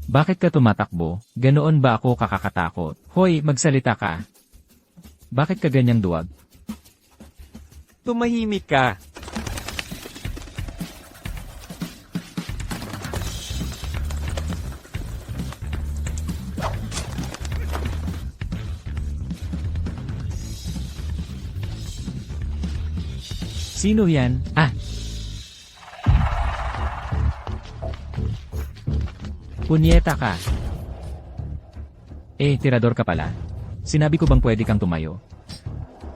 Bakit ka tumatakbo? Ganoon ba ako kakakatakot? Hoy, magsalita ka. Bakit ka ganyang duwag? Tumahimik ka. Sino yan? Ah! Punyeta ka. Tirador ka pala. Sinabi ko bang pwede kang tumayo?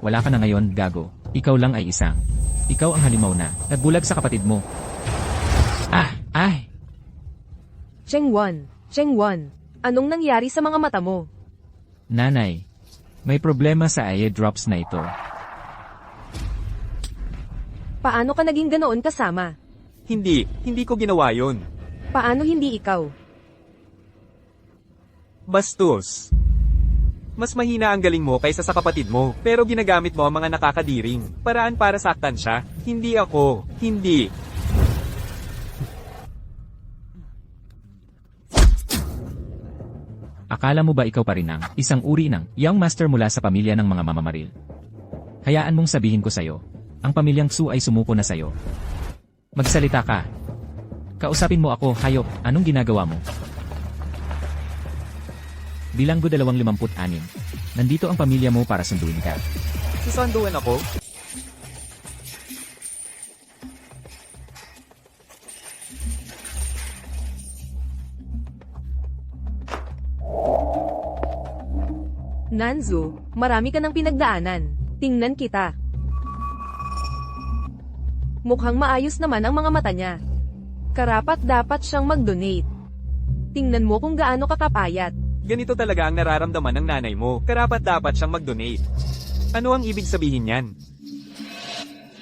Wala ka na ngayon, gago. Ikaw lang ay isang. Ikaw ang halimaw na. Nagbulag sa kapatid mo. Ah! Ay! Cheng Wan, anong nangyari sa mga mata mo? Nanay. May problema sa eye drops na ito. Paano ka naging ganoon kasama? Hindi ko ginawa yun. Paano hindi ikaw? Bastos. Mas mahina ang galing mo kaysa sa kapatid mo, pero ginagamit mo ang mga nakakadiring paraan para saktan siya. Hindi ako. Hindi. Akala mo ba ikaw pa rin ang isang uri ng young master mula sa pamilya ng mga mamamaril? Hayaan mong sabihin ko sa'yo, ang pamilyang Su ay sumuko na sa'yo. Magsalita ka. Kausapin mo ako, hayop, anong ginagawa mo? Bilanggo 256. Nandito ang pamilya mo para sunduin ka. Susunduan ako? Nanzu, marami ka ng pinagdaanan. Tingnan kita. Mukhang maayos naman ang mga mata niya. Karapat dapat siyang mag-donate. Tingnan mo kung gaano kakapayat. Ganito talaga ang nararamdaman ng nanay mo. Karapat dapat siyang mag-donate. Ano ang ibig sabihin niyan?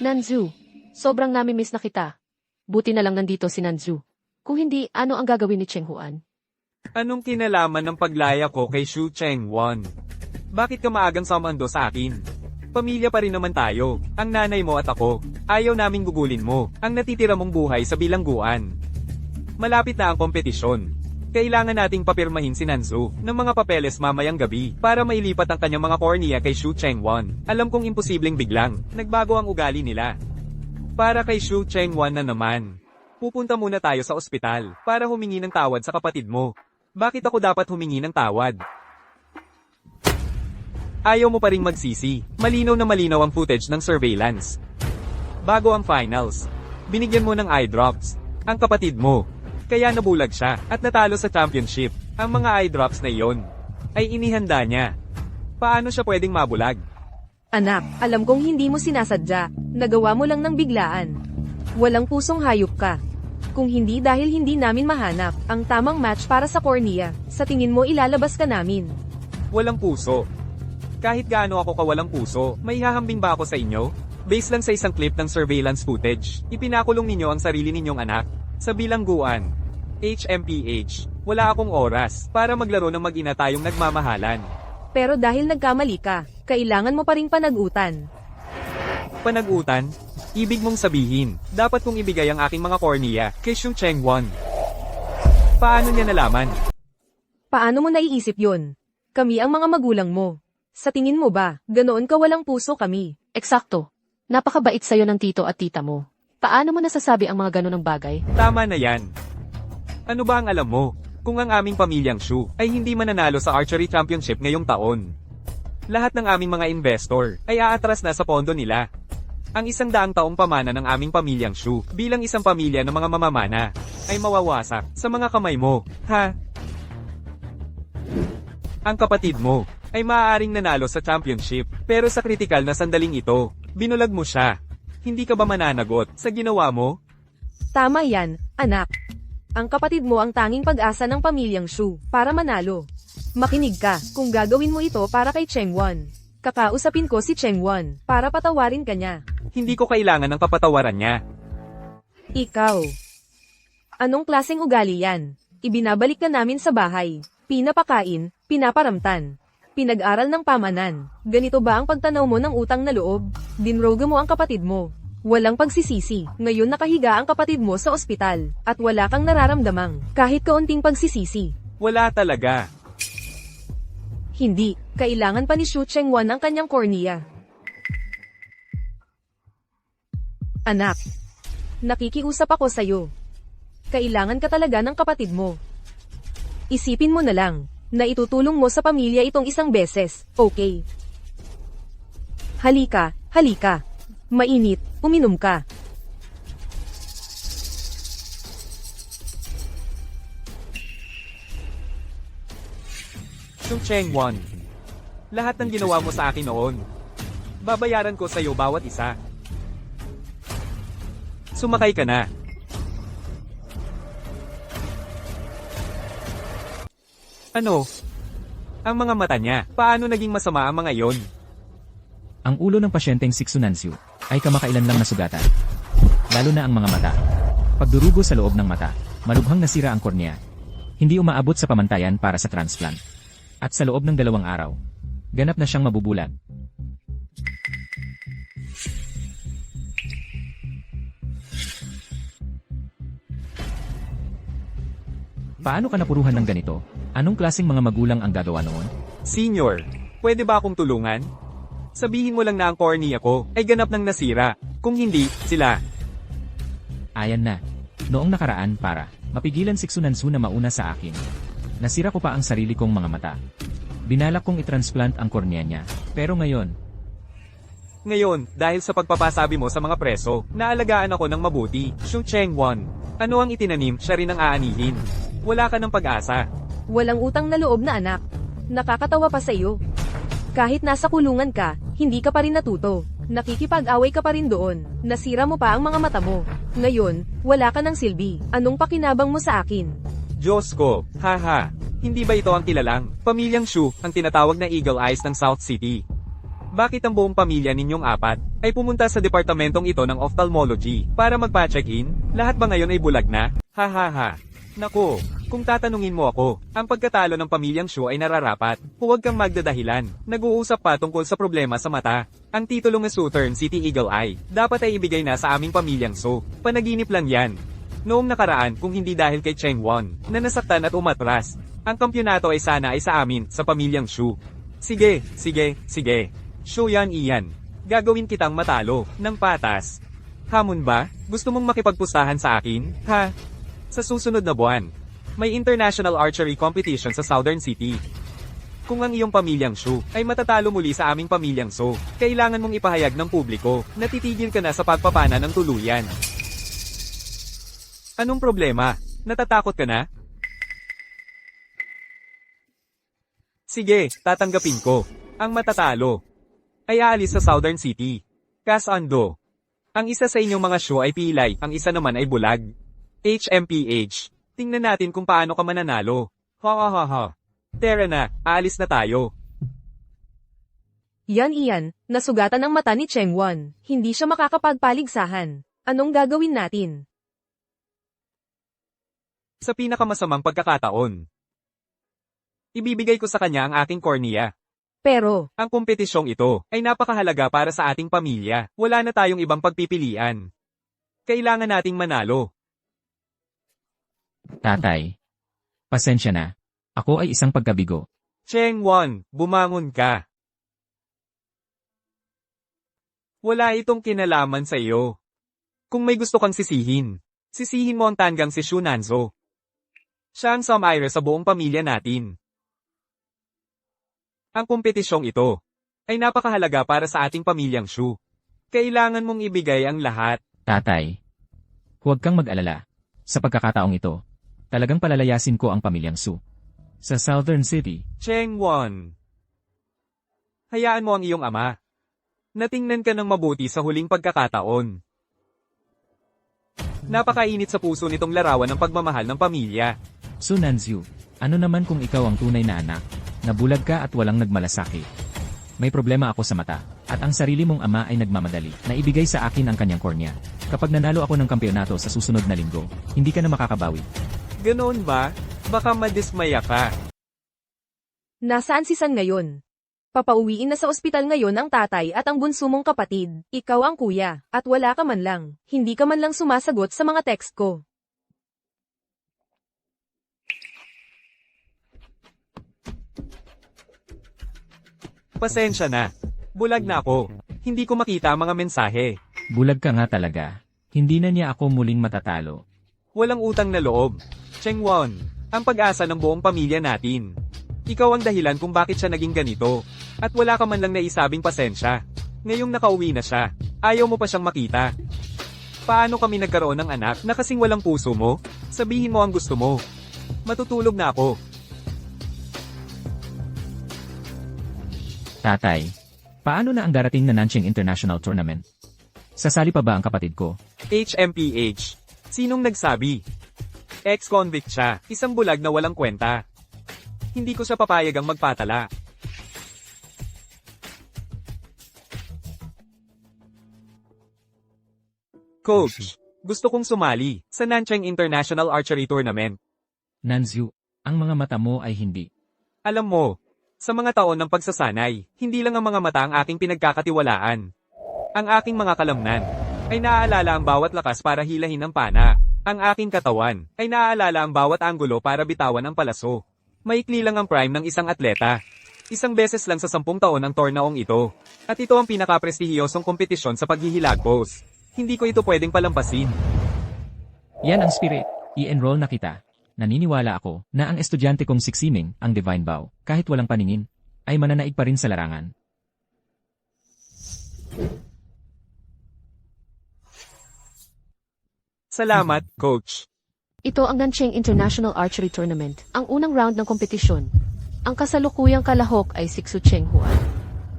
Nanzu, sobrang nami-miss na kita. Buti na lang nandito si Nanzu. Kung hindi, ano ang gagawin ni Cheng Huan? Anong kinalaman ng paglaya ko kay Shu Cheng Wan? Bakit ka maagang sumando sa akin? Pamilya pa rin naman tayo, ang nanay mo at ako. Ayaw naming gugulin mo, ang natitira mong buhay sa bilangguan. Malapit na ang kompetisyon. Kailangan nating papirmahin si Nanzu ng mga papeles mamayang gabi para mailipat ang kanyang mga kornea kay Shu Cheng Wan. Alam kong imposibleng biglang, nagbago ang ugali nila. Para kay Shu Cheng Wan na naman. Pupunta muna tayo sa ospital para humingi ng tawad sa kapatid mo. Bakit ako dapat humingi ng tawad? Ayaw mo pa ring magsisi. Malinaw na malinaw ang footage ng surveillance. Bago ang finals, binigyan mo ng eye drops ang kapatid mo. Kaya nabulag siya at natalo sa championship. Ang mga eye drops na iyon ay inihanda niya. Paano siya pwedeng mabulag? Anak, alam kong hindi mo sinasadya. Nagawa mo lang ng biglaan. Walang pusong hayop ka. Kung hindi dahil hindi namin mahanap ang tamang match para sa cornea, sa tingin mo ilalabas ka namin. Walang puso. Kahit gaano ako kawalang puso, may hahambing ba ako sa inyo? Based lang sa isang clip ng surveillance footage, ipinakulong ninyo ang sarili ninyong anak. Sa bilangguan, HMPH, wala akong oras para maglaro ng mag-ina tayong nagmamahalan. Pero dahil nagkamali ka, kailangan mo pa ring panagutan. Panagutan? Ibig mong sabihin, dapat kong ibigay ang aking mga kornea kay Shu Cheng Wan. Paano niya nalaman? Paano mo naiisip yun? Kami ang mga magulang mo. Sa tingin mo ba, ganoon ka walang puso kami? Eksakto. Napakabait sa'yo ng tito at tita mo. Paano mo nasasabi ang mga ganunong bagay? Tama na yan. Ano ba ang alam mo, kung ang aming pamilyang Shu ay hindi mananalo sa archery championship ngayong taon? Lahat ng aming mga investor ay aatras na sa pondo nila. Ang 100 taong pamana ng aming pamilyang Shu bilang isang pamilya ng mga mamamana ay mawawasak sa mga kamay mo, ha? Ang kapatid mo ay maaaring nanalo sa championship, pero sa kritikal na sandaling ito, binulag mo siya. Hindi ka ba mananagot sa ginawa mo? Tama yan, anak. Ang kapatid mo ang tanging pag-asa ng pamilyang Shu para manalo. Makinig ka kung gagawin mo ito para kay Cheng Wan. Kakausapin ko si Cheng Wan para patawarin ka niya. Hindi ko kailangan ng kapatawaran niya. Ikaw. Anong klaseng ugali yan? Ibinabalik ka namin sa bahay. Pinapakain, pinaparamtan. Pinag-aral ng pamanan. Ganito ba ang pagtanaw mo ng utang na loob? Dinroga mo ang kapatid mo. Walang pagsisisi. Ngayon nakahiga ang kapatid mo sa ospital, at wala kang nararamdamang kahit kaunting pagsisisi. Wala talaga. Hindi, kailangan pa ni Shu Chengwan ang kanyang kornea. Anak, nakikiusap ako sa'yo. Kailangan ka talaga ng kapatid mo. Isipin mo na lang, na itutulong mo sa pamilya itong isang beses, okay? Halika, halika. Mainit, uminom ka. Shu Chengwan, lahat ng ginawa mo sa akin noon, babayaran ko sa'yo bawat isa. Sumakay ka na. Ano? Ang mga mata niya, paano naging masama ang mga yon? Ang ulo ng pasyenteng Siksunansu ay kamakailan lang nasugatan. Lalo na ang mga mata. Pagdurugo sa loob ng mata, malubhang nasira ang kornea. Hindi umaabot sa pamantayan para sa transplant. At sa loob ng 2 araw, ganap na siyang mabubulag. Paano ka napuruhan ng ganito? Anong klaseng mga magulang ang gagawa noon? Senior, pwede ba akong tulungan? Sabihin mo lang na ang cornea ko ay ganap ng nasira. Kung hindi, sila. Ayan na. Noong nakaraan para mapigilan Siksunansu na mauna sa akin. Nasira ko pa ang sarili kong mga mata. Binalak kong i-transplant ang kornea niya. Pero ngayon, Dahil sa pagpapasabi mo sa mga preso, naalagaan ako ng mabuti. Shu Chengwan, ano ang itinanim, siya rin ang aanihin. Wala ka ng pag-asa. Walang utang na loob na anak. Nakakatawa pa sa iyo. Kahit nasa kulungan ka, hindi ka pa rin natuto. Nakikipag-away ka pa rin doon. Nasira mo pa ang mga mata mo. Ngayon, wala ka ng silbi. Anong pakinabang mo sa akin? Diyos ko, haha. Hindi ba ito ang kilalang pamilyang Shu, ang tinatawag na Eagle Eyes ng South City? Bakit ang buong pamilya ninyong 4 ay pumunta sa departamentong ito ng ophthalmology para magpa-check-in? Lahat ba ngayon ay bulag na? Hahaha. Naku, kung tatanungin mo ako, ang pagkatalo ng pamilyang Shu ay nararapat. Huwag kang magdadahilan. Nag-uusap pa tungkol sa problema sa mata. Ang titulo ng Southern City Eagle Eye, dapat ay ibigay na sa aming pamilyang Shu. Panaginip lang yan. Noong nakaraan, kung hindi dahil kay Chengwan, na nasaktan at umatras, ang kampyonato ay sana ay sa amin, sa pamilyang Shu. Sige. Shu yan iyan. Gagawin kitang matalo, ng patas. Hamon ba? Gusto mong makipagpustahan sa akin? Ha? Sa susunod na buwan, may international archery competition sa Southern City. Kung ang iyong pamilyang Shu ay matatalo muli sa aming pamilyang So, kailangan mong ipahayag ng publiko na titigil ka na sa pagpapana ng tuluyan. Anong problema? Natatakot ka na? Sige, tatanggapin ko. Ang matatalo ay aalis sa Southern City. Kasando. Ang isa sa inyong mga Shu ay pilay, ang isa naman ay bulag. HMPH. Tingnan natin kung paano ka mananalo. Ha. Tara na, aalis na tayo. Yan iyan, nasugatan ang mata ni Chengwan. Hindi siya makakapagpaligsahan. Anong gagawin natin? Sa pinakamasamang pagkakataon, ibibigay ko sa kanya ang aking cornea. Pero, Ang kompetisyong ito ay napakahalaga para sa ating pamilya. Wala na tayong ibang pagpipilian. Kailangan nating manalo. tatay. Pasensya na. Ako ay isang pagkabigo. Chengwan, bumangon ka. Wala itong kinalaman sa iyo. Kung may gusto kang sisihin mo ang tanggang si Shu Nanzo. Siya ang sumire sa buong pamilya natin. Ang kompetisyong ito ay napakahalaga para sa ating pamilyang Shu. Kailangan mong ibigay ang lahat. Tatay. Huwag kang mag-alala. Sa pagkakataong ito, talagang palalayasin ko ang pamilyang Su. Sa Southern City, Chengwan. Hayaan mo ang iyong ama. Natingnan ka ng mabuti sa huling pagkakataon. Napakainit sa puso nitong larawan ng pagmamahal ng pamilya. Su Nanzu, ano naman kung ikaw ang tunay na anak? Nabulag ka at walang nagmalasakit. May problema ako sa mata, at ang sarili mong ama ay nagmamadali na ibigay sa akin ang kanyang kornea. Kapag nanalo ako ng kampyonato sa susunod na linggo, hindi ka na makakabawi. Ganoon ba? Baka madismaya ka. nasaan si San ngayon? Papauwiin na sa ospital ngayon ang tatay at ang bunso mong kapatid. Ikaw ang kuya, at wala ka man lang. Hindi ka man lang sumasagot sa mga text ko. Pasensya na. Bulag na ako. Hindi ko makita ang mga mensahe. Bulag ka nga talaga. Hindi na niya ako muling matatalo. Walang utang na loob. Chengwon, ang pag-asa ng buong pamilya natin. Ikaw ang dahilan kung bakit siya naging ganito. At wala ka man lang naisabing pasensya. Ngayong nakauwi na siya, ayaw mo pa siyang makita. Paano kami nagkaroon ng anak na kasing walang puso mo? Sabihin mo ang gusto mo. Matutulog na ako. Tatay, paano na ang darating na Nanjing International Tournament? Sasali pa ba ang kapatid ko? HMPH. Sinong nagsabi? Ex-convict siya, isang bulag na walang kwenta. Hindi ko siya papayagang magpatala. Coach, gusto kong sumali sa Nanchang International Archery Tournament. Nanzu, ang mga mata mo ay hindi. Alam mo, sa mga taon ng pagsasanay, hindi lang ang mga mata ang aking pinagkakatiwalaan. Ang aking mga kalamnan ay naaalala ang bawat lakas para hilahin ang pana. Ang aking katawan ay naaalala ang bawat anggulo para bitawan ang palaso. Maikli lang ang prime ng isang atleta. Isang beses lang sa 10 taon ang tornaong ito. At ito ang pinaka-prestihiyosong kompetisyon sa paghihilagpos. Hindi ko ito pwedeng palampasin. Yan ang spirit. I-enroll na kita. Naniniwala ako na ang estudyante kong Siximing, ang Divine Bow, kahit walang paningin, ay mananaig pa rin sa larangan. Salamat, Coach. Ito ang Nancheng International Archery Tournament, ang unang round ng kompetisyon. Ang kasalukuyang kalahok ay Sixu Cheng Huan.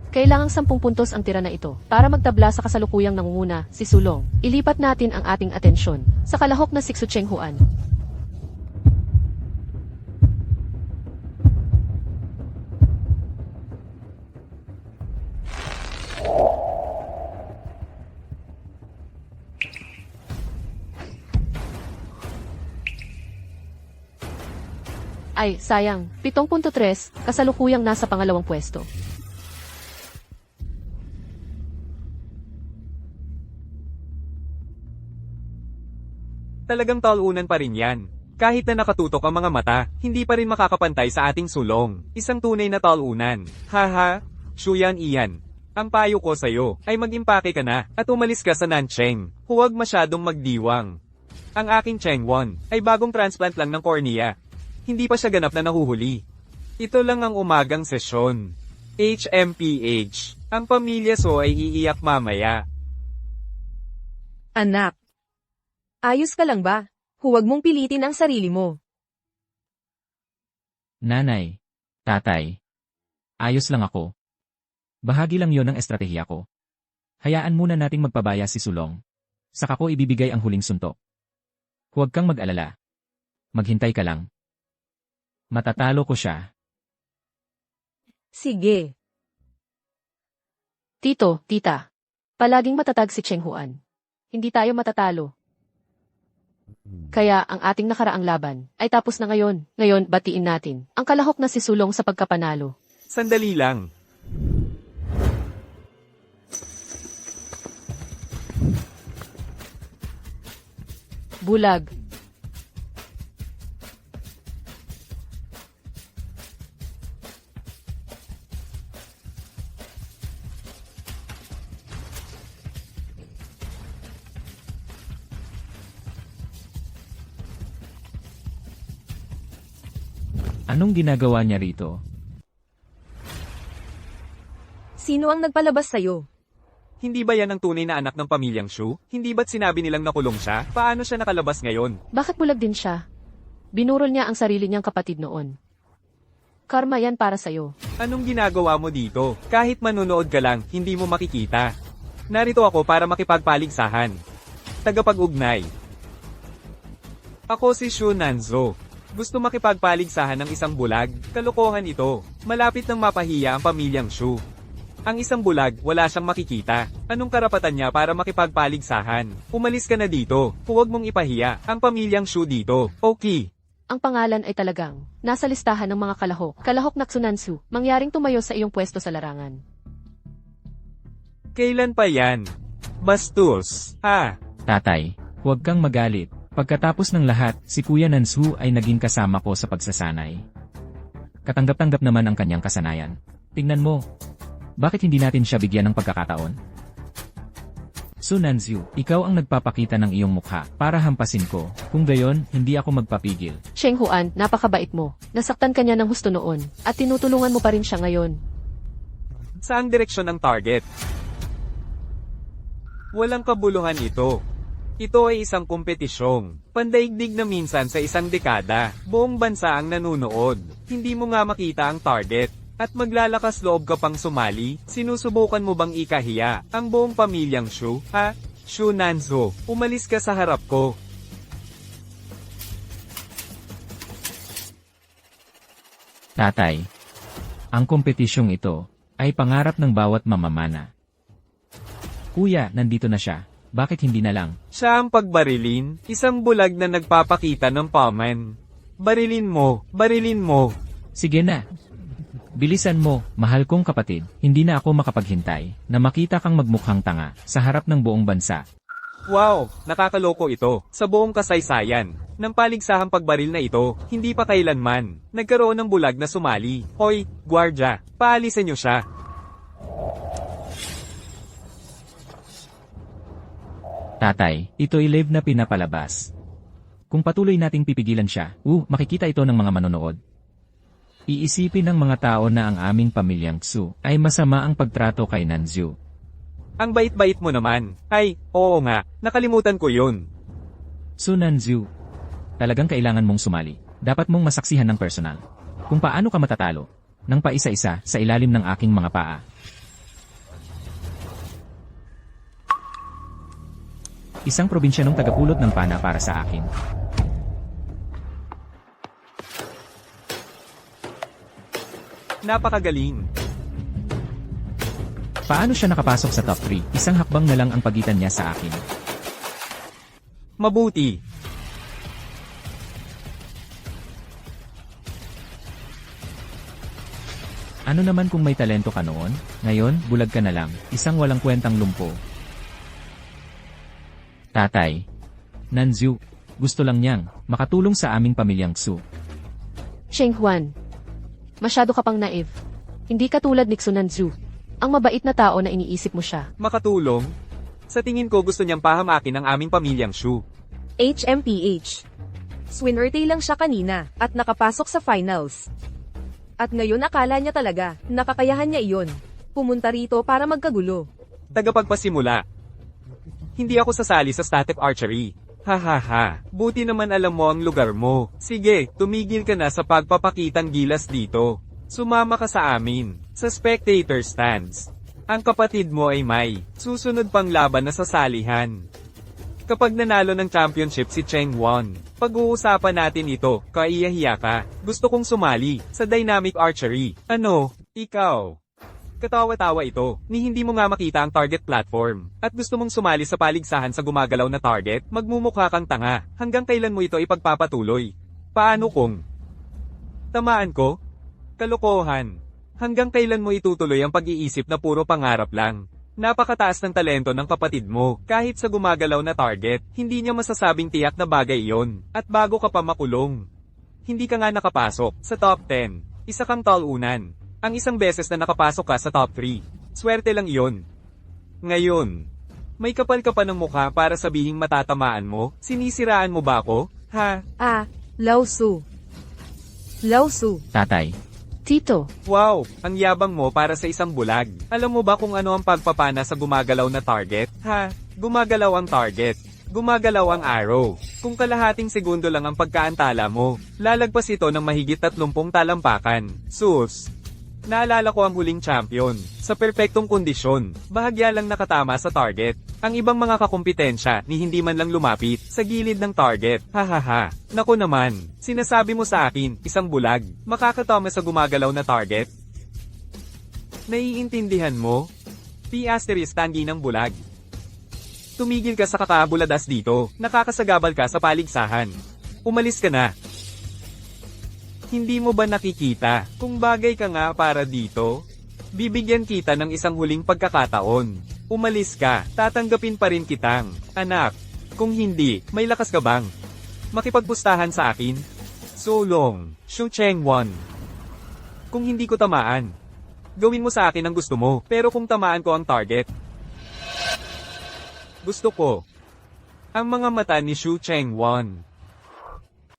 Kailangang 10 puntos ang tira na ito para magtabla sa kasalukuyang nangunguna, si Sulong. Ilipat natin ang ating atensyon sa kalahok na Sixu Cheng Huan. Ay, sayang. 7.3, kasalukuyang nasa pangalawang pwesto. Talagang talunan pa rin yan. Kahit na nakatutok ang mga mata, hindi pa rin makakapantay sa ating sulong. Isang tunay na talunan. Haha, Shuyan Ian. Ang payo ko sa'yo ay mag-impake ka na at umalis ka sa Nancheng. Huwag masyadong magdiwang. Ang aking Chengwon ay bagong transplant lang ng cornea. Hindi pa siya ganap na nahuhuli. Ito lang ang umagang sesyon. HMPH. Ang pamilya So ay iiyak mamaya. Anak. Ayos ka lang ba? Huwag mong pilitin ang sarili mo. Nanay, tatay, ayos lang ako. Bahagi lang yon ng estratehiya ko. Hayaan muna nating magpabaya si Sulong. Saka ko ibibigay ang huling suntok. Huwag kang mag-alala. Maghintay ka lang. Matatalo ko siya. Sige. Tito, tita. Palaging matatag si Cheng Huan. Hindi tayo matatalo. Kaya ang ating nakaraang laban ay tapos na ngayon. Ngayon, batiin natin ang kalahok na si Sulong sa pagkapanalo. Sandali lang. Bulag. Anong ginagawa niya rito? Sino ang nagpalabas sa'yo? Hindi ba yan ang tunay na anak ng pamilyang Shu? Hindi ba't sinabi nilang nakulong siya? Paano siya nakalabas ngayon? Bakit bulag din siya? Binurol niya ang sarili niyang kapatid noon. Karma yan para sa'yo. Anong ginagawa mo dito? Kahit manunood ka lang, hindi mo makikita. Narito ako para makipagpaligsahan. Tagapag-ugnay. Ako si Shu Nanzo. Gusto makipagpaligsahan ng isang bulag? Kalokohan ito. Malapit nang mapahiya ang pamilyang Shu. Ang isang bulag, wala siyang makikita. Anong karapatan niya para makipagpaligsahan? Umalis ka na dito. Huwag mong ipahiya ang pamilyang Shu dito. Okay. Ang pangalan ay talagang nasa listahan ng mga kalahok. Kalahok na Tsunansu, mangyaring tumayo sa iyong pwesto sa larangan. Kailan pa yan? Bastos. Tatay, huwag kang magalit. Pagkatapos ng lahat, si Kuya Nansu ay naging kasama ko sa pagsasanay. Katanggap-tanggap naman ang kanyang kasanayan. Tingnan mo. Bakit hindi natin siya bigyan ng pagkakataon? Su Nanzu, ikaw ang nagpapakita ng iyong mukha para hampasin ko. Kung gayon, hindi ako magpapigil. Sheng Huan, napakabait mo. Nasaktan ka niya ng husto noon, at tinutulungan mo pa rin siya ngayon. Saang direksyon ang target? Walang kabuluhan ito. Ito ay isang kompetisyong pandaigdig na minsan sa isang dekada. Buong bansa ang nanunood. Hindi mo nga makita ang target. At maglalakas loob ka pang sumali, sinusubukan mo bang ikahiya ang buong pamilyang Shu, Shu Nanzu, umalis ka sa harap ko. Tatay, ang kompetisyong ito ay pangarap ng bawat mamamana. Kuya, nandito na siya. Bakit hindi na lang? Siya ang pagbarilin, isang bulag na nagpapakita ng paman. Barilin mo, barilin mo. Sige na. Bilisan mo, mahal kong kapatid, hindi na ako makapaghintay na makita kang magmukhang tanga sa harap ng buong bansa. Wow, nakakaloko ito. Sa buong kasaysayan ng paligsahang pagbaril na ito, hindi pa kailanman nagkaroon ng bulag na sumali. Hoy, gwardya, paalisin niyo siya. Tatay, ito'y live na pinapalabas. Kung patuloy nating pipigilan siya, makikita ito ng mga manonood. Iisipin ng mga tao na ang aming pamilyang Xu ay masama ang pagtrato kay Nanzu. Ang bait-bait mo naman. Ay, oo nga, nakalimutan ko yun. Su Nanzu, talagang kailangan mong sumali. Dapat mong masaksihan ng personal kung paano ka matatalo ng paisa-isa sa ilalim ng aking mga paa. Isang probinsyanong tagapulot ng pana para sa akin. Napakagaling. Paano siya nakapasok sa top 3? Isang hakbang na lang ang pagitan niya sa akin. Mabuti. Ano naman kung may talento ka noon? Ngayon, bulag ka na lang. Isang walang kwentang lumpo. Tatay, Nanzu, gusto lang niyang makatulong sa aming pamilyang Xu. Sheng Huan, masyado ka pang naive. Hindi ka tulad ni Xunanzu. Ang mabait na tao na iniisip mo siya. Makatulong? Sa tingin ko gusto niyang pahamakin ang aming pamilyang Shu. HMPH. Swinerte lang siya kanina, at nakapasok sa finals. At ngayon akala niya talaga, nakakayahan niya iyon. Pumunta rito para magkagulo. Tagapagpasimula. Hindi ako sasali sa static archery. Hahaha. Buti naman alam mo ang lugar mo. Sige, tumigil ka na sa pagpapakitang gilas dito. Sumama ka sa amin, sa spectator stands. Ang kapatid mo ay may susunod pang laban na sasalihan. Kapag nanalo ng championship si Cheng Won, pag-uusapan natin ito, kaiyahiya ka. Gusto kong sumali sa dynamic archery. Ano? Ikaw? Katawa-tawa ito, ni hindi mo nga makita ang target platform, at gusto mong sumali sa paligsahan sa gumagalaw na target, magmumukha kang tanga, hanggang kailan mo ito ipagpapatuloy? Paano kung tamaan ko? Kalokohan. Hanggang kailan mo itutuloy ang pag-iisip na puro pangarap lang? Napakataas ng talento ng kapatid mo, kahit sa gumagalaw na target, hindi niya masasabing tiyak na bagay iyon, at bago ka pa makulong. Hindi ka nga nakapasok sa top 10, isa kang talunan. Ang isang beses na nakapasok ka sa top 3. Swerte lang iyon. Ngayon, may kapal ka pa ng mukha para sabihing matatamaan mo? Sinisiraan mo ba ako? Ha? Lao Su. Lao Su. Tatay, Tito, Wow, ang yabang mo para sa isang bulag. Alam mo ba kung ano ang pagpapana sa gumagalaw na target? Ha? Gumagalaw ang target. Gumagalaw ang arrow. Kung kalahating segundo lang ang pagkaantala mo, lalagpas ito ng mahigit 30 talampakan. Sus! Naalala ko ang huling champion, sa perpektong kondisyon, bahagya lang nakatama sa target. Ang ibang mga kakumpetensya ni hindi man lang lumapit sa gilid ng target. Hahaha. Naku naman, sinasabi mo sa akin, isang bulag, makakatama sa gumagalaw na target? Naiintindihan mo? P** tanggi ng bulag. Tumigil ka sa kakabuladas dito, nakakasagabal ka sa paligsahan. Umalis ka na. Hindi mo ba nakikita kung bagay ka nga para dito? Bibigyan kita ng isang huling pagkakataon. Umalis ka, tatanggapin pa rin kitang, anak. Kung hindi, may lakas ka bang makipagpustahan sa akin? So long, Shu Chengwon. Kung hindi ko tamaan, gawin mo sa akin ang gusto mo, pero kung tamaan ko ang target, gusto ko ang mga mata ni Shu Chengwon.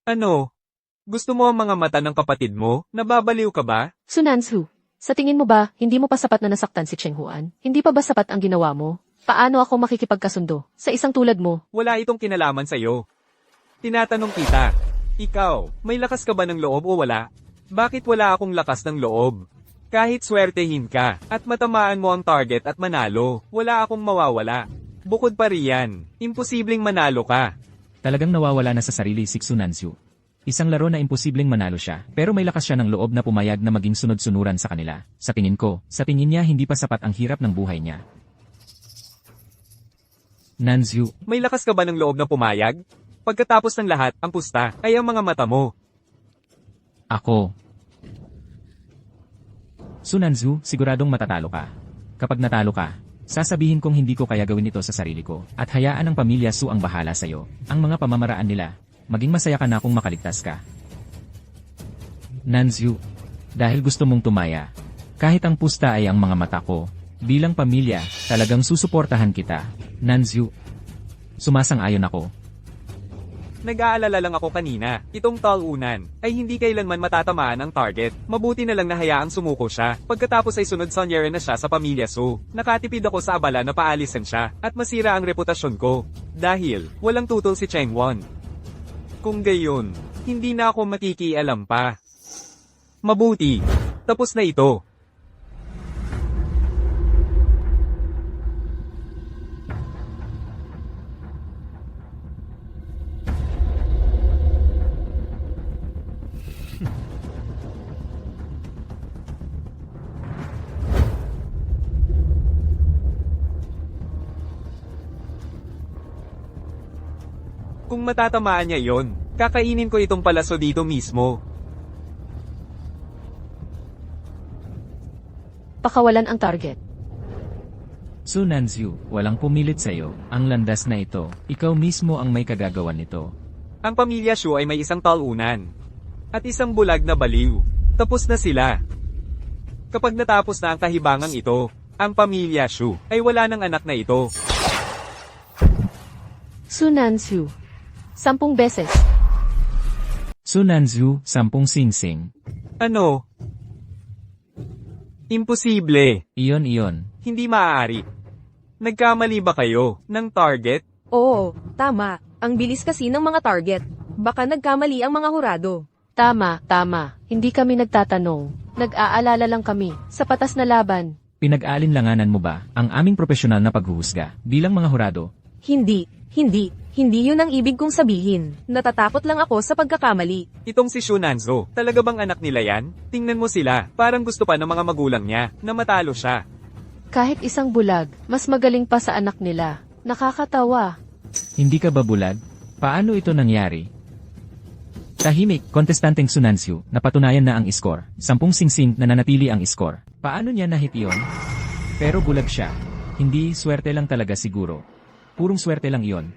Ano? Gusto mo ang mga mata ng kapatid mo? Nababaliw ka ba? Su Nanzu, sa tingin mo ba, hindi mo pa sapat na nasaktan si Cheng Huan? Hindi pa ba sapat ang ginawa mo? Paano ako makikipagkasundo sa isang tulad mo? Wala itong kinalaman sa'yo. Tinatanong kita, ikaw, may lakas ka ba ng loob o wala? Bakit wala akong lakas ng loob? Kahit swertehin ka, at matamaan mo ang target at manalo, wala akong mawawala. Bukod pa riyan, imposibleng manalo ka. Talagang nawawala na sa sarili si Xu Nanzhu. Isang laro na imposibleng manalo siya, pero may lakas siya ng loob na pumayag na maging sunod-sunuran sa kanila. Sa tingin ko, sa tingin niya hindi pa sapat ang hirap ng buhay niya. Nanzhu, May lakas ka ba ng loob na pumayag? Pagkatapos ng lahat, ang pusta ay ang mga mata mo. ako. Su Nanzhu, siguradong matatalo ka. Kapag natalo ka, sasabihin kong hindi ko kaya gawin ito sa sarili ko, at hayaan ang pamilya Su ang bahala sa'yo. Ang mga pamamaraan nila, maging masaya ka na kung makaligtas ka. Nanzhu, dahil gusto mong tumaya, kahit ang pusta ay ang mga mata ko, bilang pamilya, talagang susuportahan kita. Nanzhu, sumasang-ayon ako. Nag-aalala lang ako kanina, itong talunan ay hindi kailanman matatamaan ang target. Mabuti na lang na hayaang sumuko siya. Pagkatapos ay sunod sonyere na siya sa pamilya Su. Nakatipid ako sa abala na paalisan siya at masira ang reputasyon ko. Dahil walang tutol si Chengwon. Kung gayon, hindi na ako makikialam pa. Mabuti, tapos na ito. Kung matatamaan niya yon, kakainin ko itong palaso dito mismo. Pakawalan ang target. Su Nanzhu, walang pumilit sa'yo. Ang landas na ito, ikaw mismo ang may kagagawan nito. Ang pamilya Shu ay may isang talunan. At isang bulag na baliw. Tapos na sila. Kapag natapos na ang kahibangang ito, ang pamilya Shu ay wala ng anak na ito. Su Nanzu, 10 beses. Su Nanzhu, 10 singsing. Ano? Imposible. Iyon. Hindi maaari. Nagkamali ba kayo ng target? Oo, tama. Ang bilis kasi ng mga target. Baka nagkamali ang mga hurado. Tama. Hindi kami nagtatanong. Nag-aalala lang kami sa patas na laban. Pinag-aalinlanganan mo ba ang aming profesional na paghuhusga bilang mga hurado? Hindi yun ang ibig kong sabihin. Natatakot lang ako sa pagkakamali. Itong si Shu Nanzhu, talaga bang anak nila yan? Tingnan mo sila, parang gusto pa ng mga magulang niya na matalo siya. Kahit isang bulag, mas magaling pa sa anak nila. Nakakatawa. Hindi ka ba bulag? Paano ito nangyari? Tahimik, kontestanteng Su Nanzhu, napatunayan na ang score. 10 singsing na nanatili ang score. Paano niya nahit iyon? Pero bulag siya. Hindi, swerte lang talaga siguro. Purong swerte lang iyon.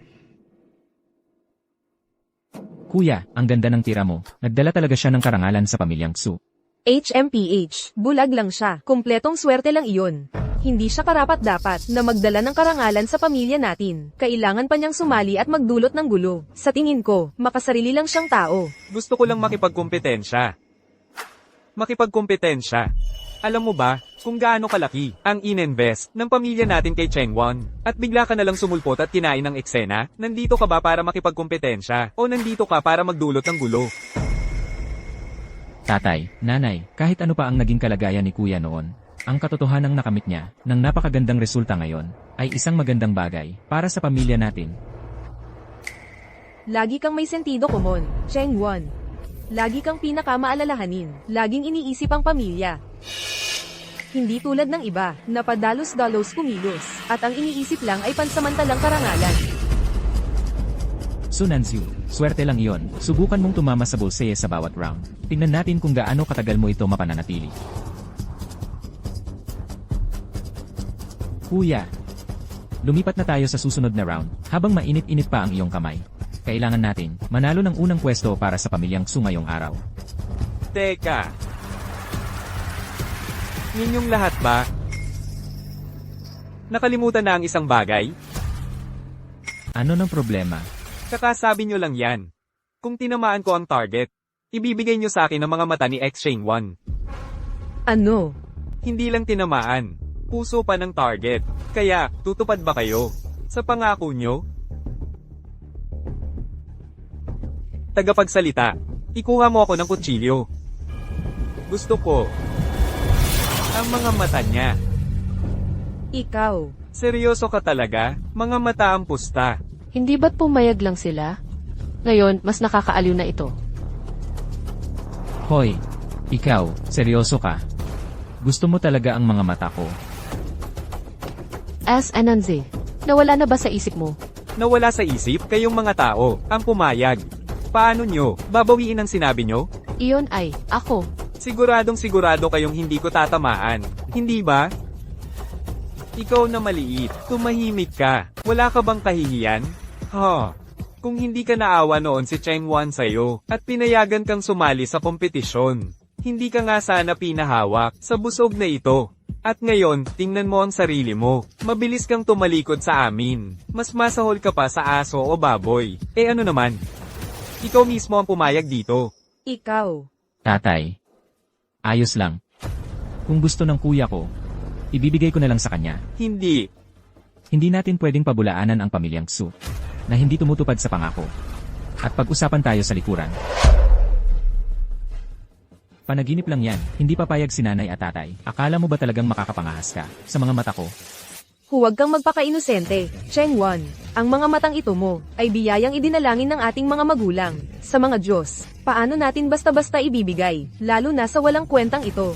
Kuya, ang ganda ng tira mo. Nagdala talaga siya ng karangalan sa pamilyang Xu. HMPH, bulag lang siya. Kumpletong swerte lang iyon. Hindi siya karapat-dapat na magdala ng karangalan sa pamilya natin. Kailangan pa niyang sumali at magdulot ng gulo. Sa tingin ko, makasarili lang siyang tao. Gusto ko lang makipagkompetensya. Alam mo ba, kung gaano kalaki ang ininvest ng pamilya natin kay Chengwon? At bigla ka nalang sumulpot at kinain ng eksena? Nandito ka ba para makipagkompetensya? O nandito ka para magdulot ng gulo? Tatay, nanay, kahit ano pa ang naging kalagayan ni kuya noon, ang katotohanang nakamit niya, ng napakagandang resulta ngayon, ay isang magandang bagay para sa pamilya natin. Lagi kang may sentido komon, Chengwon. Lagi kang pinakamaalalahanin. Laging iniisip ang pamilya. Hindi tulad ng iba, na padalos-dalos kumilos, at ang iniisip lang ay pansamantalang karangalan. Su Nanzhu, swerte lang iyon. Subukan mong tumama sa bullseye sa bawat round. Tingnan natin kung gaano katagal mo ito mapananatili. Kuya. Lumipat na tayo sa susunod na round, habang mainit-init pa ang iyong kamay. Kailangan natin manalo ng unang pwesto para sa pamilyang Su ngayong araw. Teka. Ninyong lahat ba? Nakalimutan na ang isang bagay? Ano ng problema? Kakasabi nyo lang yan. Kung tinamaan ko ang target, ibibigay nyo sa akin ang mga mata ni X-Chain 1. Ano? Hindi lang tinamaan, puso pa ng target. Kaya, tutupad ba kayo? Sa pangako nyo? Tagapagsalita, ikuha mo ako ng kutsilyo. Gusto ko. Ang mga mata niya. Ikaw. Seryoso ka talaga? Mga mata ang pusta. Hindi ba't pumayag lang sila? Ngayon, mas nakakaaliw na ito. Hoy, ikaw, seryoso ka? Gusto mo talaga ang mga mata ko? As Ananze, nawala na ba sa isip mo? Nawala sa isip kayong mga tao, ang pumayag. Paano nyo? Babawiin ang sinabi nyo? Iyon ay, ako. Siguradong sigurado kayong hindi ko tatamaan. Hindi ba? Ikaw na maliit, tumahimik ka. Wala ka bang kahihiyan? Kung hindi ka naawa noon si Cheng Wan sa'yo, at pinayagan kang sumali sa kompetisyon, hindi ka nga sana pinahawak sa busog na ito. At ngayon, tingnan mo ang sarili mo. Mabilis kang tumalikod sa amin. Mas masahol ka pa sa aso o baboy. Eh ano naman? Ikaw mismo ang pumayag dito. Ikaw. Tatay. Ayos lang. Kung gusto ng kuya ko, ibibigay ko na lang sa kanya. Hindi. Hindi natin pwedeng pabulaanan ang pamilyang Su na hindi tumutupad sa pangako. At pag-usapan tayo sa likuran. Panaginip lang yan, hindi papayag si nanay at tatay. Akala mo ba talagang makakapangahas ka sa mga mata ko? Huwag kang magpaka-inosente, Cheng Wan. Ang mga matang ito mo, ay biyayang idinalangin ng ating mga magulang, sa mga Diyos. Paano natin basta-basta ibibigay, lalo na sa walang kwentang ito?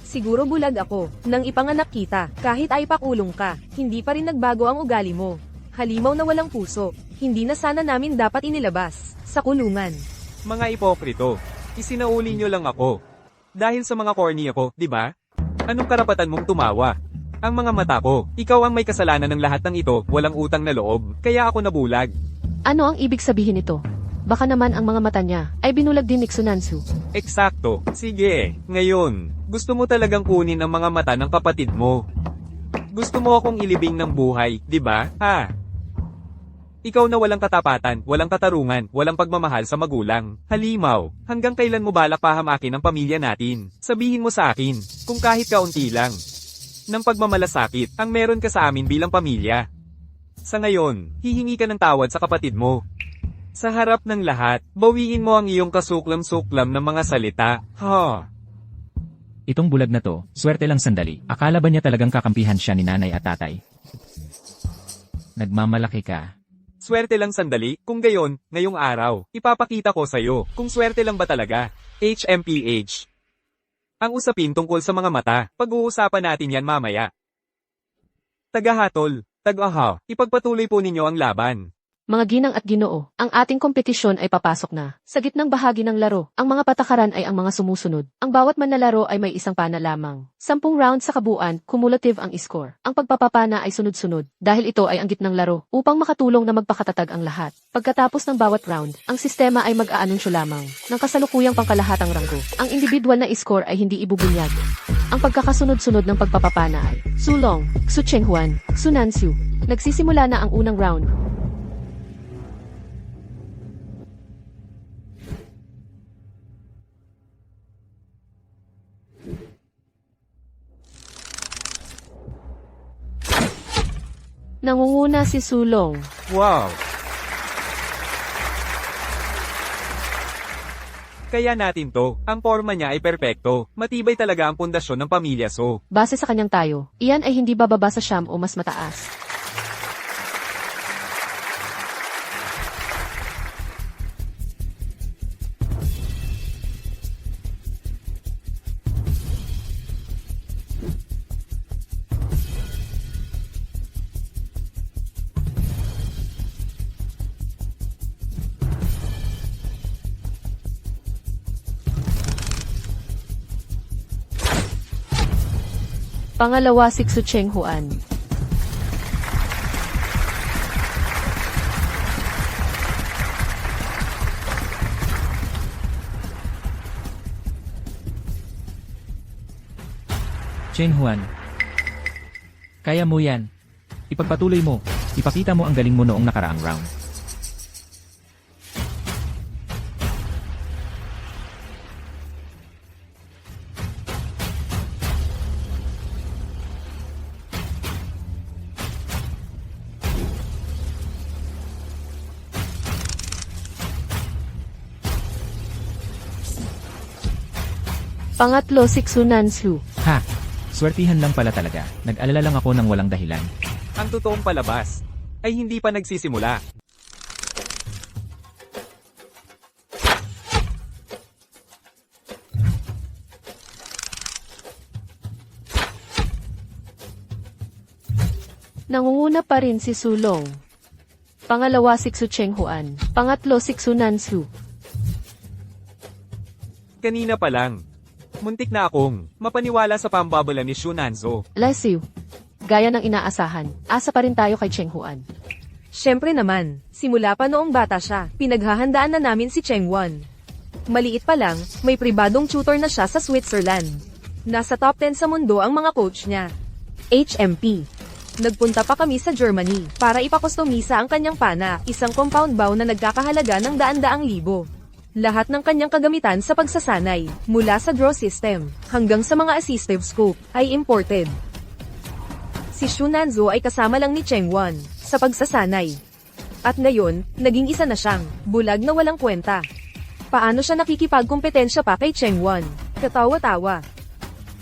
Siguro bulag ako, nang ipanganak kita, kahit ay pakulong ka, hindi pa rin nagbago ang ugali mo. Halimaw na walang puso, hindi na sana namin dapat inilabas, sa kulungan. Mga ipokrito. Isinauli nyo lang ako. Dahil sa mga corny ako, di ba? Anong karapatan mong tumawa? Ang mga mata ko, ikaw ang may kasalanan ng lahat ng ito, walang utang na loob, kaya ako nabulag. Ano ang ibig sabihin nito? Baka naman ang mga mata niya ay binulag din ni Su Nanzhu. Eksakto. Sige, ngayon, gusto mo talagang kunin ang mga mata ng kapatid mo. Gusto mo akong ilibing ng buhay, di ba? Ikaw na walang katapatan, walang katarungan, walang pagmamahal sa magulang. Halimaw, hanggang kailan mo balak pahamakin ang pamilya natin? Sabihin mo sa akin, kung kahit kaunti lang, ng pagmamalasakit, ang meron ka sa amin bilang pamilya. Sa ngayon, hihingi ka ng tawad sa kapatid mo. Sa harap ng lahat, bawiin mo ang iyong kasuklam-suklam ng mga salita. Itong bulag na to, swerte lang sandali. Akala ba niya talagang kakampihan siya ni nanay at tatay? Nagmamalaki ka. Swerte lang sandali, kung gayon, ngayong araw, ipapakita ko sa'yo, kung swerte lang ba talaga. HMPH. Ang usapin tungkol sa mga mata, pag-uusapan natin yan mamaya. Tagahatol, ipagpatuloy po ninyo ang laban. Mga ginang at ginoo, ang ating kompetisyon ay papasok na. Sa gitnang bahagi ng laro, ang mga patakaran ay ang mga sumusunod. Ang bawat manlalaro ay may isang pana lamang. 10 round sa kabuuan, cumulative ang score. Ang pagpapapana ay sunod-sunod, dahil ito ay ang gitnang laro, upang makatulong na magpakatatag ang lahat. Pagkatapos ng bawat round, ang sistema ay mag-aanunsyo lamang ng kasalukuyang pangkalahatang ranggo. Ang individual na score ay hindi ibubunyag. Ang pagkakasunod-sunod ng pagpapapana ay Su Long, Su Chenghuan, Su Nanzhu. Nagsisimula na ang unang round. Nangunguna si Su Long. Wow! Kaya natin to, ang forma niya ay perpekto, matibay talaga ang pundasyon ng pamilya So. Base sa kanyang tayo, iyan ay hindi bababa sa siyam o mas mataas. Pangalawa, si Xu Chenghuan. Chen Huan. Kaya mo yan. Ipagpatuloy mo. Ipakita mo ang galing mo noong nakaraang round. Pangatlo, si Xu Nanzhu. Ha! Swertihan lang pala talaga. Nag-alala lang ako ng walang dahilan. Ang totoong palabas ay hindi pa nagsisimula. Nangunguna pa rin si Sulong. Pangalawa, si Xu Chenghuan. Pangatlo, si Xu Nanzhu. Kanina pa lang. Muntik na akong mapaniwala sa pambabala ni Xu Nanzo. Lesiu. Gaya ng inaasahan, asa pa rin tayo kay Chenghuan. Syempre naman, simula pa noong bata siya, pinaghahandaan na namin si Chengwon. Maliit pa lang, may pribadong tutor na siya sa Switzerland. Nasa top 10 sa mundo ang mga coach niya. HMP. Nagpunta pa kami sa Germany para ipakustomisa ang kanyang pana, isang compound bow na nagkakahalaga ng daan-daang libo. Lahat ng kanyang kagamitan sa pagsasanay, mula sa draw system, hanggang sa mga assistive scope, ay imported. Si Xu Nanzo ay kasama lang ni Chengwon, sa pagsasanay. At ngayon, naging isa na siyang, bulag na walang kwenta. Paano siya nakikipagkompetensya pa kay Chengwon? Katawa-tawa.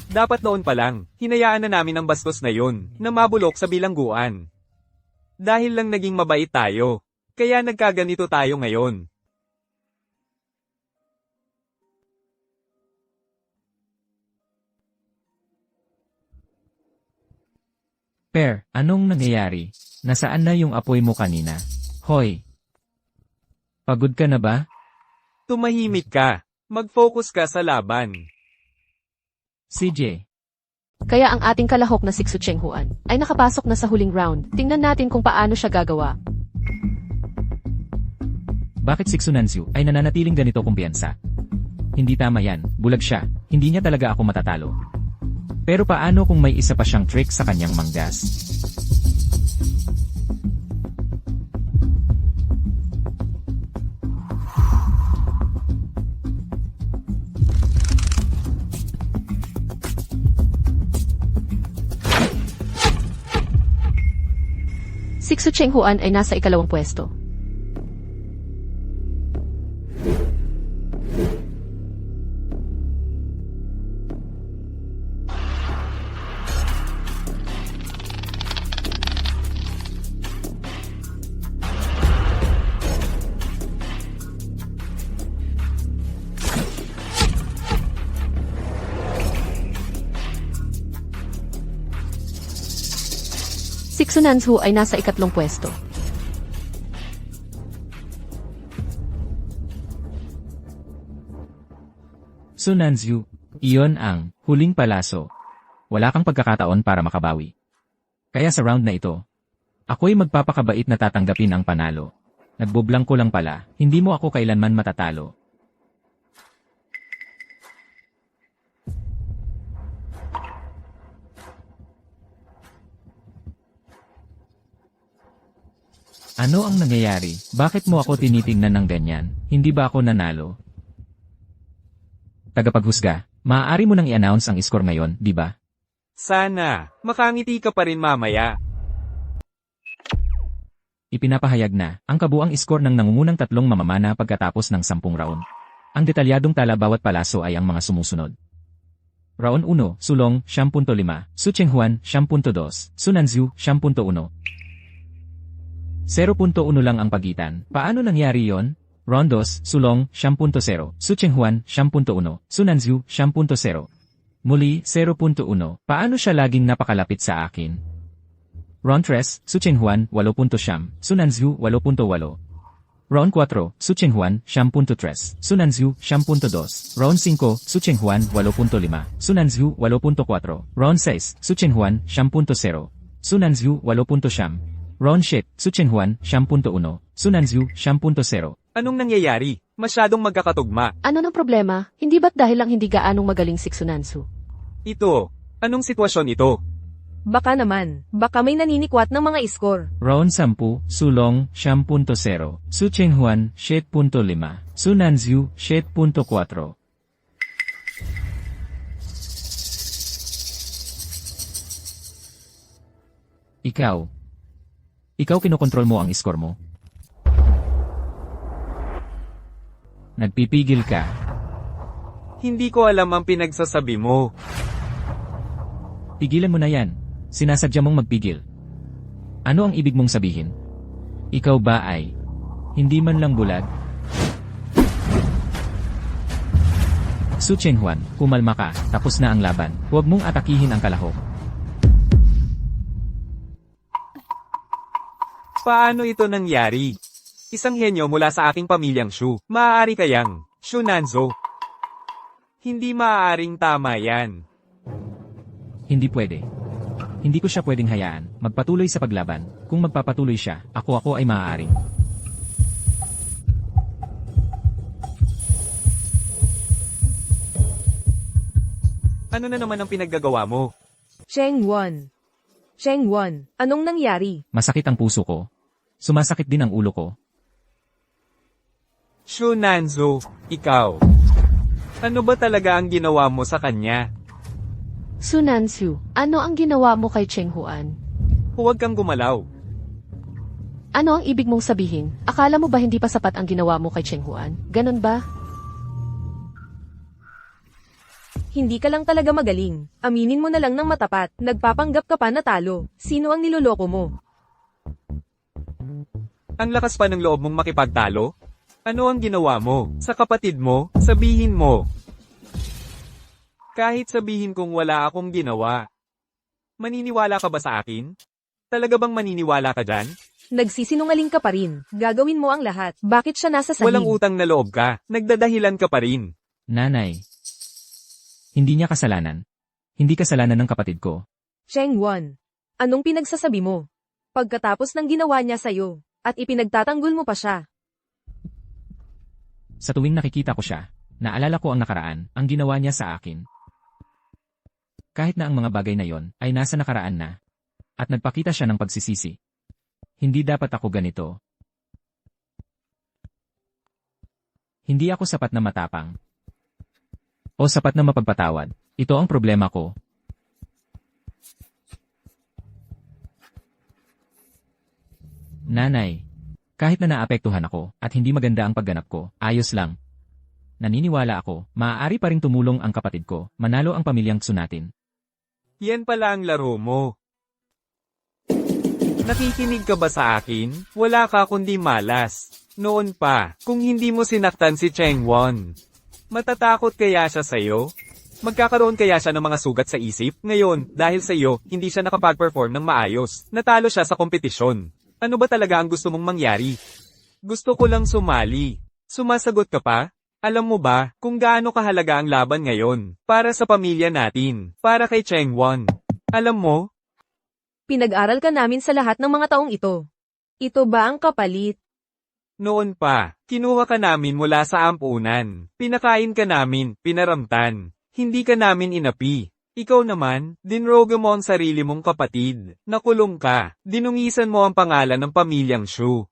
Dapat noon pa lang, hinayaan na namin ang bastos na yun, na mabulok sa bilangguan. Dahil lang naging mabait tayo, kaya nagkaganito tayo ngayon. Per, anong nangyayari? Nasaan na yung apoy mo kanina? Hoy! Pagod ka na ba? Tumahimik ka. Mag-focus ka sa laban. CJ. Kaya ang ating kalahok na si Xu Chenghuan ay nakapasok na sa huling round. Tingnan natin kung paano siya gagawa. Bakit si Xu Nanzhu ay nananatiling ganito kumpiyansa? Hindi tama yan, bulag siya. Hindi niya talaga ako matatalo. Pero paano kung may isa pa siyang trick sa kanyang manggas? Si Xu Chenghuan ay nasa ikalawang pwesto. Si Xu Nanzhu ay nasa ikatlong pwesto. Xu Nanzhu, iyon ang huling palaso. Wala kang pagkakataon para makabawi. Kaya sa round na ito, ako'y magpapakabait na tatanggapin ang panalo. Nagbublang ko lang pala, hindi mo ako kailanman matatalo. Ano ang nangyayari? Bakit mo ako tinitingnan ng ganyan? Hindi ba ako nanalo? Tagapaghusga, maaari mo nang i-announce ang score ngayon, di ba? Sana, makangiti ka pa rin mamaya. Ipinapahayag na ang kabuang score ng nangungunang tatlong mamamana pagkatapos ng 10 round. Ang detalyadong tala bawat palaso ay ang mga sumusunod. Round 1, Sulong, 10.5, Xu Chenghuan, 10.2, Xu Nanzhu, 10.1. 0.1 lang ang pagitan. Paano nangyari yon? Round 2, Sulong, 10.0, Xu Chenghuan, 10.1, Xu Nanzhu, 10.0. Muli, 0.1. Paano siya laging napakalapit sa akin? Round 3, Xu Chenghuan, 8.9, Xu Nanzhu, 8.8. Round 4, Su Chenghuan, 10.3, Su Nanzhu, 10.2. Round 5, Su Chenghuan, 8.5, Su Nanzhu, 8.4. Round 6, Su Chenghuan, 10.0, Su Nanzhu, 8.9. Round 7, Su Chenghuan, 10.1, Su Nanzhu, 10.0. Anong nangyayari? Masyadong magkakatugma. Ano ng problema? Hindi ba't dahil lang hindi gaanong magaling si Xunansu? Ito, anong sitwasyon ito? Baka naman, baka may naninikwat ng mga score. Round 10, Su Long, 10.0, Su Chenghuan, 7.5, Su Nanzhu, 7.4. Ikaw kinokontrol mo ang score mo. Nagpipigil ka. Hindi ko alam ang pinagsasabi mo. Pigilan mo na yan. Sinasadya mong magpigil. Ano ang ibig mong sabihin? Ikaw ba ay hindi man lang bulag? Su Chenghuan, kumalma ka, tapos na ang laban. Huwag mong atakihin ang kalahok. Paano ito nangyari? Isang henyo mula sa aking pamilyang Shu. Maaari kayang Shu Nanzo. Hindi maaaring tama yan. Hindi pwede. Hindi ko siya pwedeng hayaan. Magpatuloy sa paglaban. Kung magpapatuloy siya, ako ay maaaring. Ano na naman ang pinaggagawa mo? Chenghuan. Chenghuan, anong nangyari? Masakit ang puso ko. Sumasakit din ang ulo ko. Shu Nanzo, ikaw. Ano ba talaga ang ginawa mo sa kanya? Xunansu, ano ang ginawa mo kay Chenghuan? Huwag kang gumalaw. Ano ang ibig mong sabihin? Akala mo ba hindi pa sapat ang ginawa mo kay Chenghuan? Ganon ba? Hindi ka lang talaga magaling. Aminin mo na lang ng matapat, nagpapanggap ka pa na talo. Sino ang niloloko mo? Ang lakas pa ng loob mong makipagtalo? Ano ang ginawa mo? Sa kapatid mo? Sabihin mo. Kahit sabihin kong wala akong ginawa. Maniniwala ka ba sa akin? Talaga bang maniniwala ka dyan? Nagsisinungaling ka pa rin. Gagawin mo ang lahat. Bakit siya nasa sahig? Walang utang na loob ka. Nagdadahilan ka pa rin. Nanay. Hindi niya kasalanan. Hindi kasalanan ng kapatid ko. Chenghuan, anong pinagsasabi mo? Pagkatapos ng ginawa niya sa'yo, at ipinagtatanggol mo pa siya. Sa tuwing nakikita ko siya, naalala ko ang nakaraan, ang ginawa niya sa akin. Kahit na ang mga bagay na yon ay nasa nakaraan na. At nagpakita siya ng pagsisisi. Hindi dapat ako ganito. Hindi ako sapat na matapang. O sapat na mapagpatawad. Ito ang problema ko. Nanay, kahit na naapektuhan ako at hindi maganda ang pagganap ko, ayos lang. Naniniwala ako, maaari pa ring tumulong ang kapatid ko, manalo ang pamilyang Xu natin. Yan pala ang laro mo. Nakikinig ka ba sa akin? Wala ka kundi malas. Noon pa, kung hindi mo sinaktan si Chenghuan. Matatakot kaya siya sa'yo? Magkakaroon kaya siya ng mga sugat sa isip? Ngayon, dahil sa'yo, hindi siya nakapag-perform ng maayos. Natalo siya sa kompetisyon. Ano ba talaga ang gusto mong mangyari? Gusto ko lang sumali. Sumasagot ka pa? Alam mo ba kung gaano kahalaga ang laban ngayon? Para sa pamilya natin. Para kay Chenghuan. Alam mo? Pinag-aral ka namin sa lahat ng mga taong ito. Ito ba ang kapalit? Noon pa, kinuha ka namin mula sa ampunan. Pinakain ka namin, pinaramtan. Hindi ka namin inapi. Ikaw naman, dinrogo mo ang sarili mong kapatid. Nakulong ka. Dinungisan mo ang pangalan ng pamilyang Shu.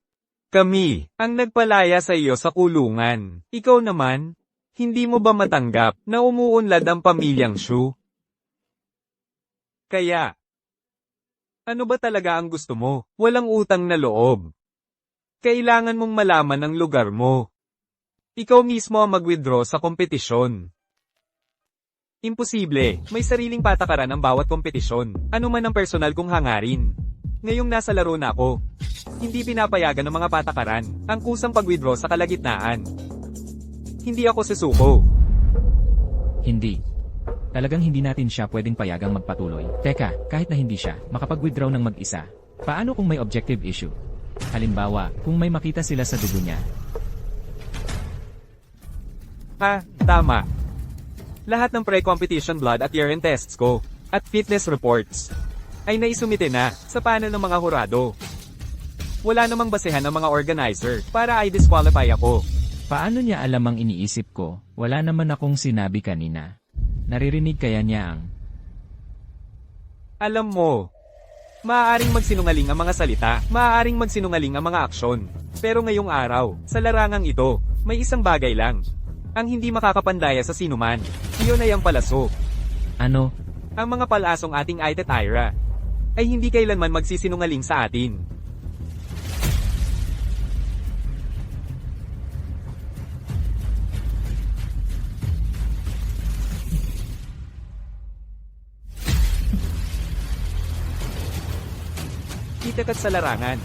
Kami, ang nagpalaya sa iyo sa kulungan. Ikaw naman, hindi mo ba matanggap na umuunlad ang pamilyang Shu? Kaya, ano ba talaga ang gusto mo? Walang utang na loob. Kailangan mong malaman ang lugar mo. Ikaw mismo ang mag-withdraw sa kompetisyon. Imposible, may sariling patakaran ang bawat kompetisyon, ano man ang personal kong hangarin. Ngayong nasa laro na ako, hindi pinapayagan ng mga patakaran, ang kusang pag-withdraw sa kalagitnaan. Hindi ako susuko. Hindi. Talagang hindi natin siya pwedeng payagang magpatuloy. Teka, kahit na hindi siya makapag-withdraw ng mag-isa, paano kung may objective issue? Halimbawa, kung may makita sila sa dugo niya. Ha, tama. Lahat ng pre-competition blood at urine tests ko, at fitness reports, ay naisumite na sa panel ng mga hurado. Wala namang basehan ng mga organizer para i-disqualify ako. Paano niya alam ang iniisip ko? Wala naman akong sinabi kanina. Naririnig kaya niya ang... Alam mo, maaaring magsinungaling ang mga salita, maaaring magsinungaling ang mga aksyon. Pero ngayong araw, sa larangang ito, may isang bagay lang. Ang hindi makakapandaya sa sinuman. Iyon ay ang palaso. Ano? Ang mga palasong ating Ite at Ira ay hindi kailanman magsisinungaling sa atin. Kitakat sa larangan.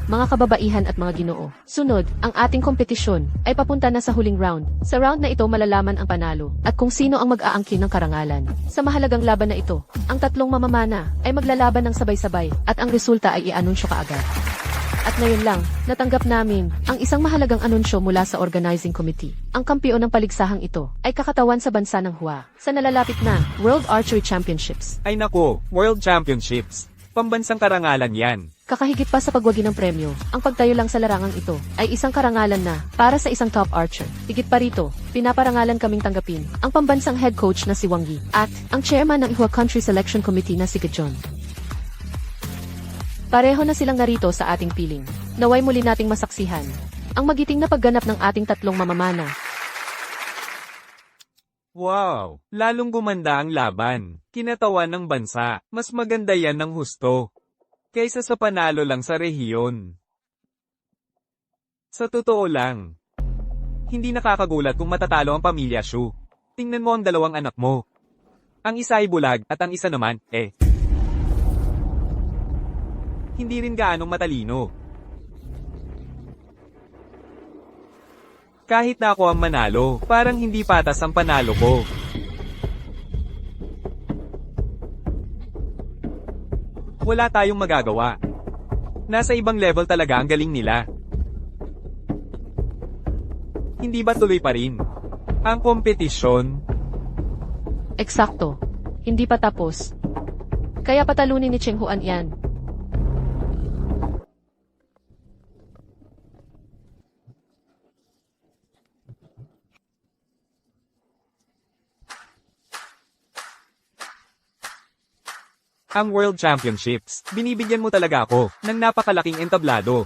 Mga kababaihan at mga ginoo. Sunod, ang ating kompetisyon ay papunta na sa huling round. Sa round na ito malalaman ang panalo at kung sino ang mag-aangkin ng karangalan. Sa mahalagang laban na ito, ang tatlong mamamana ay maglalaban ng sabay-sabay at ang resulta ay i-anunsyo kaagad. At ngayon lang, natanggap namin ang isang mahalagang anunsyo mula sa organizing committee. Ang kampiyon ng paligsahang ito ay kakatawan sa bansa ng Hua sa nalalapit na World Archery Championships. Ay nako, World Championships. Pambansang karangalan yan. Kakahigit pa sa pagwagi ng premyo, ang pagtayo lang sa larangang ito ay isang karangalan na para sa isang top archer. Higit pa rito, pinaparangalan kaming tanggapin ang pambansang head coach na si Wang Yi at ang chairman ng Ihua Country Selection Committee na si Gajon. Pareho na silang narito sa ating piling. Naway muli nating masaksihan ang magiting na pagganap ng ating tatlong mamamana. Wow, lalong gumanda ang laban. Kinatawan ng bansa, mas maganda yan ng husto. Kaysa sa panalo lang sa rehiyon. Sa totoo lang, hindi nakakagulat kung matatalo ang pamilya Shu. Tingnan mo ang dalawang anak mo. Ang isa ay bulag at ang isa naman, hindi rin gaanong matalino. Kahit na ako ang manalo, parang hindi patas ang panalo ko. Wala tayong magagawa. Nasa ibang level talaga ang galing nila. Hindi ba tuloy pa rin ang kompetisyon? Eksakto. Hindi pa tapos. Kaya patalunin ni Cheng Huan yan. Ang World Championships, binibigyan mo talaga ako ng napakalaking entablado.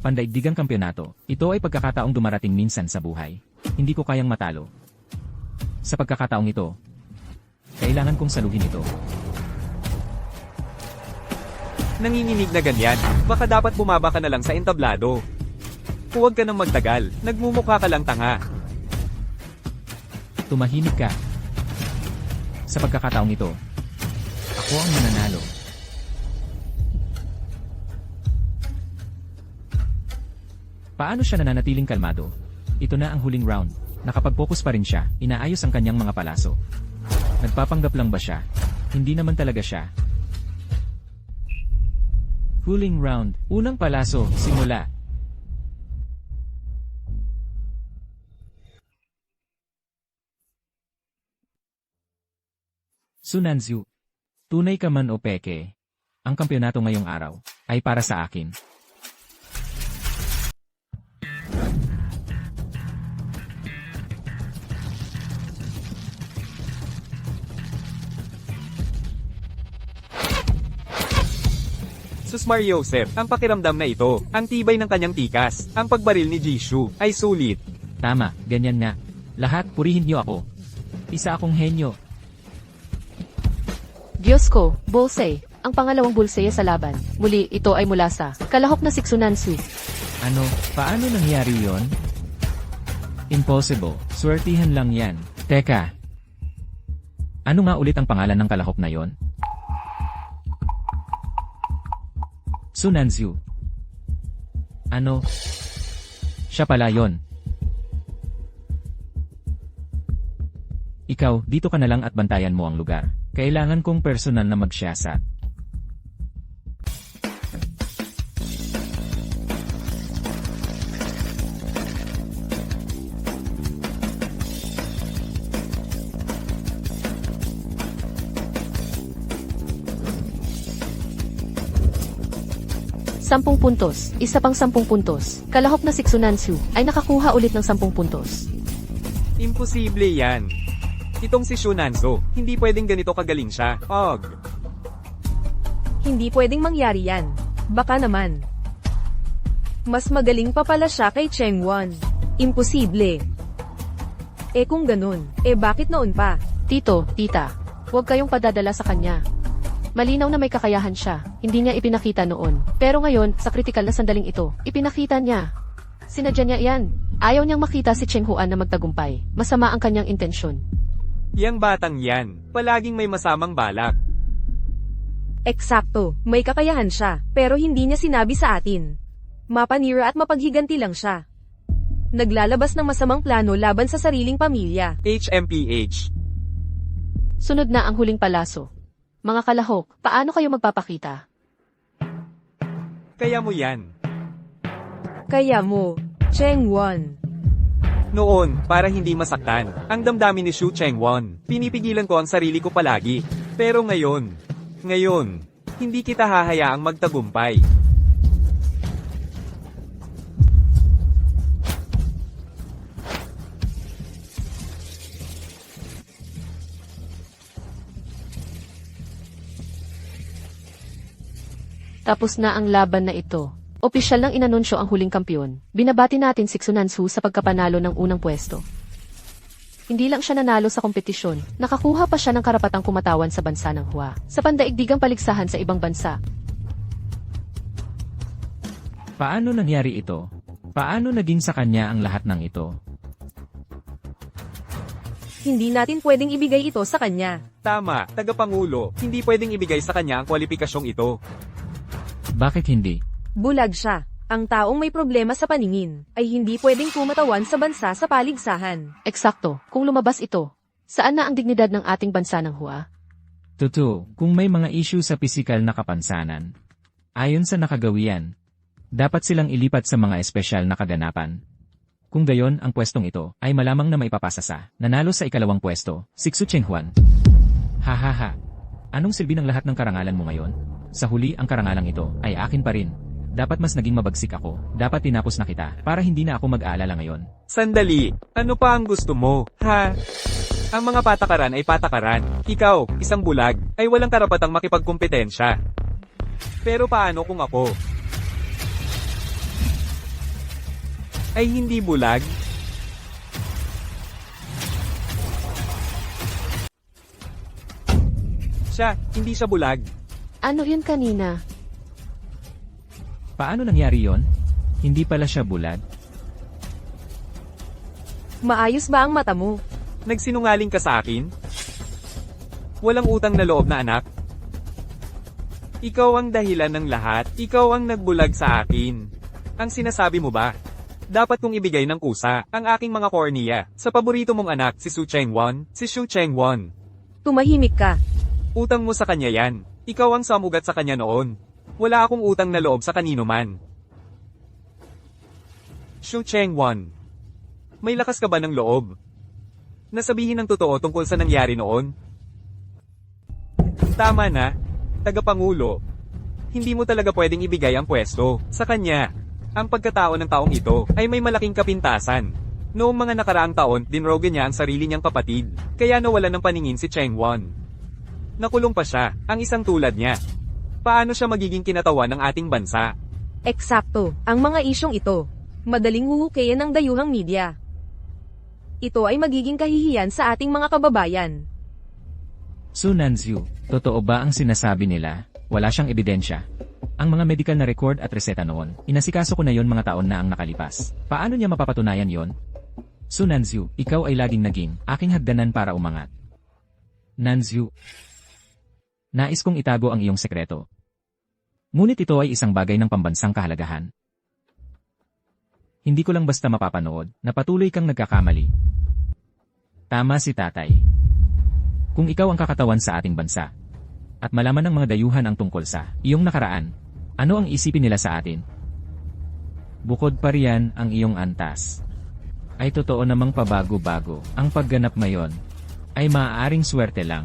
Pandaigdigang kampyonato, ito ay pagkakataong dumarating minsan sa buhay. Hindi ko kayang matalo. Sa pagkakataong ito, kailangan kong saluhin ito. Nanginginig na ganyan, baka dapat bumaba ka na lang sa entablado. Huwag ka nang magtagal, nagmumukha ka lang tanga. Tumahimik ka. Sa pagkakataong ito, ako ang mananalo. Paano siya nananatiling kalmado? Ito na ang huling round. Nakapag-focus pa rin siya, inaayos ang kanyang mga palaso. Nagpapanggap lang ba siya? Hindi naman talaga siya. Huling round, unang palaso, simula. Su Nanzhu, tunay ka man o peke, ang kampyonato ngayong araw ay para sa akin. Susmar Yosef, ang pakiramdam na ito, ang tibay ng kanyang tikas, ang pagbaril ni Jishu, ay sulit. Tama, ganyan nga. Lahat, purihin niyo ako. Isa akong henyo. Diyos ko, Bullseye, ang pangalawang Bullseye sa laban. Muli, ito ay mula sa kalahok na Siksunansu. Ano, paano nangyari yon? Impossible, swertihan lang yan. Teka. Ano nga ulit ang pangalan ng kalahok na yon? Su Nanzhu. Ano? Siya pala yon. Ikaw, dito ka na lang at bantayan mo ang lugar. Kailangan kong personal na magsiyasat. Sampung puntos, isa pang 10 puntos. Kalahok na si Xunansu ay nakakuha ulit ng 10 puntos. Imposible yan. Itong si Shunanzo, hindi pwedeng ganito kagaling siya. Og. Hindi pwedeng mangyari yan. Baka naman. Mas magaling pa pala siya kay Chengwon. Imposible. Eh kung ganun, bakit noon pa? Tito, tita, huwag kayong padadala sa kanya. Malinaw na may kakayahan siya, hindi niya ipinakita noon. Pero ngayon, sa kritikal na sandaling ito, ipinakita niya. Sinadya niya yan. Ayaw niyang makita si Cheng Huan na magtagumpay. Masama ang kanyang intensyon. Yang batang yan, palaging may masamang balak. Eksakto, may kakayahan siya, pero hindi niya sinabi sa atin. Mapanira at mapaghiganti lang siya. Naglalabas ng masamang plano laban sa sariling pamilya. HMPH. Sunod na ang huling palaso. Mga kalahok, paano kayo magpapakita? Kaya mo yan. Kaya mo, Chengwon. Noon, para hindi masaktan, ang damdamin ni Xu Chengwon, pinipigilan ko ang sarili ko palagi. Pero ngayon, hindi kita hahayaang magtagumpay. Tapos na ang laban na ito. Opisyal nang inanunsyo ang huling kampiyon. Binabati natin si Xunansu sa pagkapanalo ng unang pwesto. Hindi lang siya nanalo sa kompetisyon, nakakuha pa siya ng karapatang kumatawan sa bansa ng Hua, sa pandaigdigang paligsahan sa ibang bansa. Paano nangyari ito? Paano naging sa kanya ang lahat ng ito? Hindi natin pwedeng ibigay ito sa kanya. Tama, tagapangulo, hindi pwedeng ibigay sa kanya ang kwalipikasyong ito. Bakit hindi? Bulag siya. Ang taong may problema sa paningin ay hindi pwedeng kumatawan sa bansa sa paligsahan. Eksakto, kung lumabas ito, saan na ang dignidad ng ating bansa ng Hua? Totoo, kung may mga issue sa pisikal na kapansanan. Ayon sa nakagawian, dapat silang ilipat sa mga espesyal na kaganapan. Kung gayon, ang pwestong ito ay malamang na maipapasa sa nanalo sa ikalawang pwesto, si Xu Chenghuan. Hahaha. Anong silbi ng lahat ng karangalan mo ngayon? Sa huli, ang karangalang ito ay akin pa rin. Dapat mas naging mabagsik ako. Dapat tinapos na kita para hindi na ako mag-aalala ngayon. Sandali, ano pa ang gusto mo, ha? Ang mga patakaran ay patakaran. Ikaw, isang bulag, ay walang karapatang makipagkumpetensya. Pero paano kung ako ay hindi bulag? Siya, hindi siya bulag. Ano yun kanina? Paano nangyari yon? Hindi pala siya bulag? Maayos ba ang mata mo? Nagsinungaling ka sa akin? Walang utang na loob na anak. Ikaw ang dahilan ng lahat. Ikaw ang nagbulag sa akin. Ang sinasabi mo ba? Dapat kong ibigay ng kusa ang aking mga kornea sa paborito mong anak si Xu Chengwon. Si Xu Chengwon. Tumahimik ka. Utang mo sa kanya yan. Ikaw ang samugat sa kanya noon. Wala akong utang na loob sa kanino man. Xu Chengwon. May lakas ka ba ng loob? Nasabihin ng totoo tungkol sa nangyari noon? Tama na, tagapangulo. Hindi mo talaga pwedeng ibigay ang pwesto sa kanya. Ang pagkatao ng taong ito ay may malaking kapintasan. Noong mga nakaraang taon, dinroga niya ang sarili niyang kapatid, kaya nawalan ng paningin si Chengwon. Nakulong pa siya, ang isang tulad niya. Paano siya magiging kinatawan ng ating bansa? Eksakto, ang mga isyong ito. Madaling huhukayan ng dayuhang media. Ito ay magiging kahihiyan sa ating mga kababayan. Su Nanzhu, totoo ba ang sinasabi nila? Wala siyang ebidensya. Ang mga medical na record at reseta noon, inasikaso ko na yon mga taon na ang nakalipas. Paano niya mapapatunayan yon? Su Nanzhu, ikaw ay laging naging aking hagdanan para umangat. Nanzhu, nais kong itago ang iyong sekreto. Ngunit ito ay isang bagay ng pambansang kahalagahan. Hindi ko lang basta mapapanood na patuloy kang nagkakamali. Tama si tatay. Kung ikaw ang kakatawan sa ating bansa, at malaman ng mga dayuhan ang tungkol sa iyong nakaraan, ano ang isipin nila sa atin? Bukod pa riyan ang iyong antas. Ay totoo namang pabago-bago, ang pagganap ngayon ay maaaring swerte lang.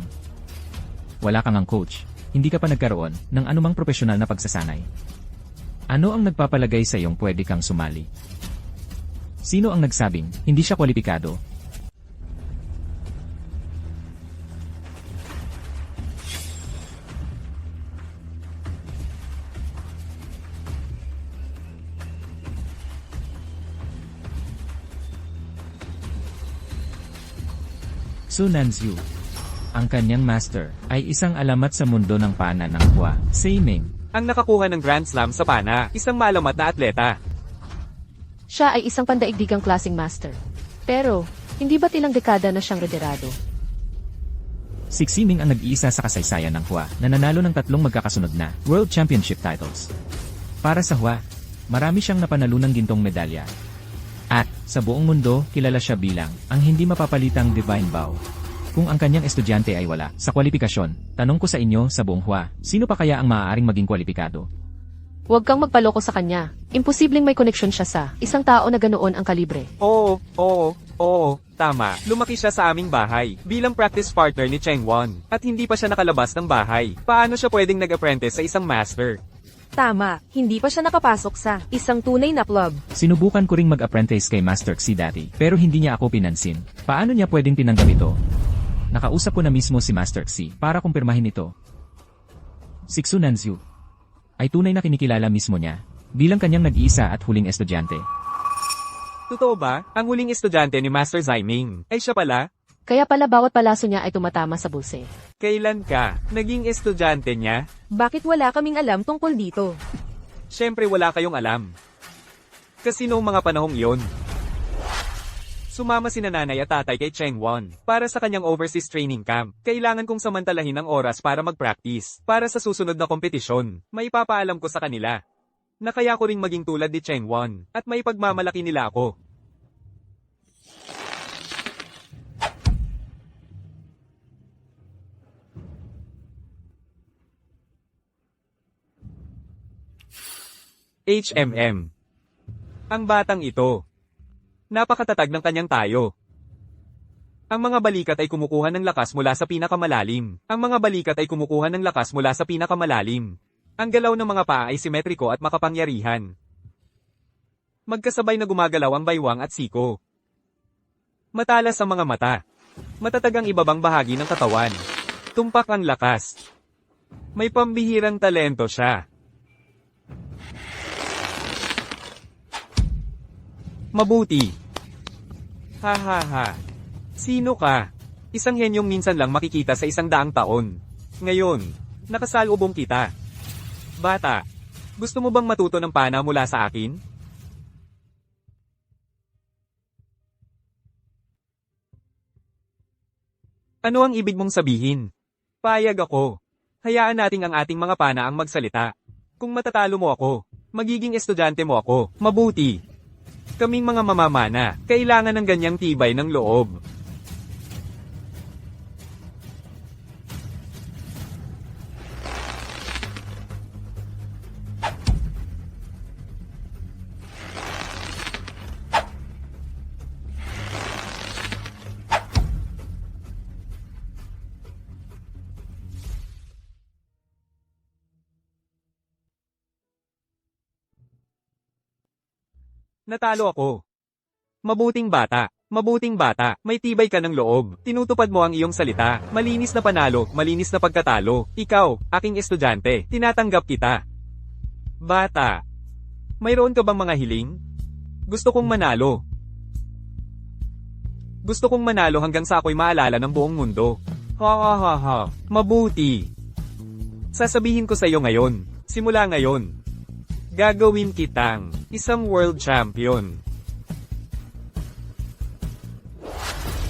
Wala kang ang coach, hindi ka pa nagkaroon ng anumang profesional na pagsasanay. Ano ang nagpapalagay sa iyong pwede kang sumali? Sino ang nagsabing hindi siya kwalipikado? Su Nanzhu. Ang kanyang master ay isang alamat sa mundo ng pana ng Hua, Seiming. Ang nakakuha ng Grand Slam sa pana, isang malamat na atleta. Siya ay isang pandaigdigang klaseng master. Pero, hindi ba't ilang dekada na siyang retirado? Si Ximing ang nag-iisa sa kasaysayan ng Hua na nanalo ng 3 magkakasunod na World Championship titles. Para sa Hua, marami siyang napanalunang gintong medalya. At, sa buong mundo, kilala siya bilang ang hindi mapapalitang Divine Bow. Kung ang kanyang estudyante ay wala sa kwalifikasyon, tanong ko sa inyo sa buong Hua, sino pa kaya ang maaaring maging kwalipikado? Huwag kang magpaloko sa kanya. Imposibleng may koneksyon siya sa isang tao na ganoon ang kalibre. Oo, tama. Lumaki siya sa aming bahay, bilang practice partner ni Cheng Won, at hindi pa siya nakalabas ng bahay. Paano siya pwedeng nag-apprentice sa isang master? Tama, hindi pa siya nakapasok sa isang tunay na club. Sinubukan ko ring mag-apprentice kay Master Xi dati, pero hindi niya ako pinansin. Paano niya pwedeng tinanggap ito? Nakausap ko na mismo si Master Xi para kumpirmahin ito. Si Xu Nanzhu ay tunay na kinikilala mismo niya bilang kanyang nag-iisa at huling estudyante. Totoo ba? Ang huling estudyante ni Master Zaiming ay siya pala? Kaya pala bawat palaso niya ay tumatama sa bulse. Kailan ka naging estudyante niya? Bakit wala kaming alam tungkol dito? Siyempre wala kayong alam. Kasi noong mga panahong iyon, sumama sina nanay at tatay kay Cheng Won para sa kanyang overseas training camp. Kailangan kong samantalahin ang oras para mag-practice para sa susunod na kompetisyon. May papaalam ko sa kanila na kaya ko ring maging tulad ni Cheng Won at may pagmamalaki nila ako. HMM. Ang batang ito. Napakatatag ng kanyang tayo. Ang mga balikat ay kumukuha ng lakas mula sa pinakamalalim. Ang mga balikat ay kumukuha ng lakas mula sa pinakamalalim. Ang galaw ng mga paa ay simetriko at makapangyarihan. Magkasabay na gumagalaw ang baywang at siko. Matalas ang mga mata. Matatag ang ibabang bahagi ng katawan. Tumpak ang lakas. May pambihirang talento siya. Mabuti. Ha. Sino ka? Isang henyong minsan lang makikita sa 100 taon. Ngayon, nakasalubong kita. Bata, gusto mo bang matuto ng pana mula sa akin? Ano ang ibig mong sabihin? Payag ako. Hayaan nating ang ating mga pana ang magsalita. Kung matatalo mo ako, magiging estudyante mo ako. Mabuti. Kaming mga mamamana, kailangan ng ganyang tibay ng loob. Natalo ako. Mabuting bata, may tibay ka ng loob. Tinutupad mo ang iyong salita. Malinis na panalo, malinis na pagkatalo. Ikaw, aking estudyante, tinatanggap kita. Bata, mayroon ka bang mga hiling? Gusto kong manalo. Gusto kong manalo hanggang sa ako'y maalala ng buong mundo. Ha. Mabuti. Sasabihin ko sa iyo ngayon, simula ngayon, gagawin kitang isang world champion.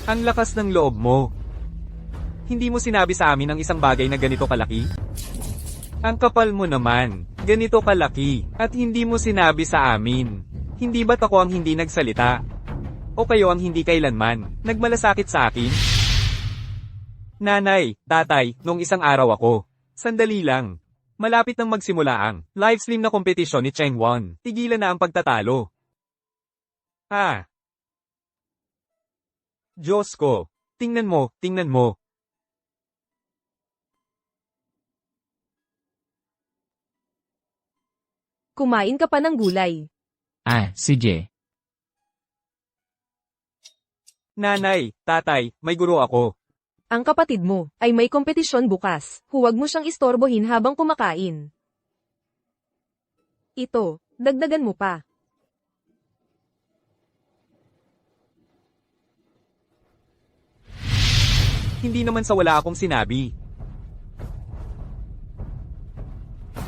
Ang lakas ng loob mo. Hindi mo sinabi sa amin ang isang bagay na ganito kalaki? Ang kapal mo naman, ganito kalaki, at hindi mo sinabi sa amin. Hindi ba't ako ang hindi nagsalita? O kayo ang hindi kailanman nagmalasakit sa akin? Nanay, tatay, nung isang araw ako. Sandali lang. Malapit nang magsimula ang livestream na kompetisyon ni Cheng Won. Tigilan na ang pagtatalo. Diyos ko. Tingnan mo, tingnan mo. Kumain ka pa ng gulay. Sige. Nanay, tatay, may guro ako. Ang kapatid mo ay may kompetisyon bukas. Huwag mo siyang istorbohin habang kumakain. Ito, dagdagan mo pa. Hindi naman sa wala akong sinabi.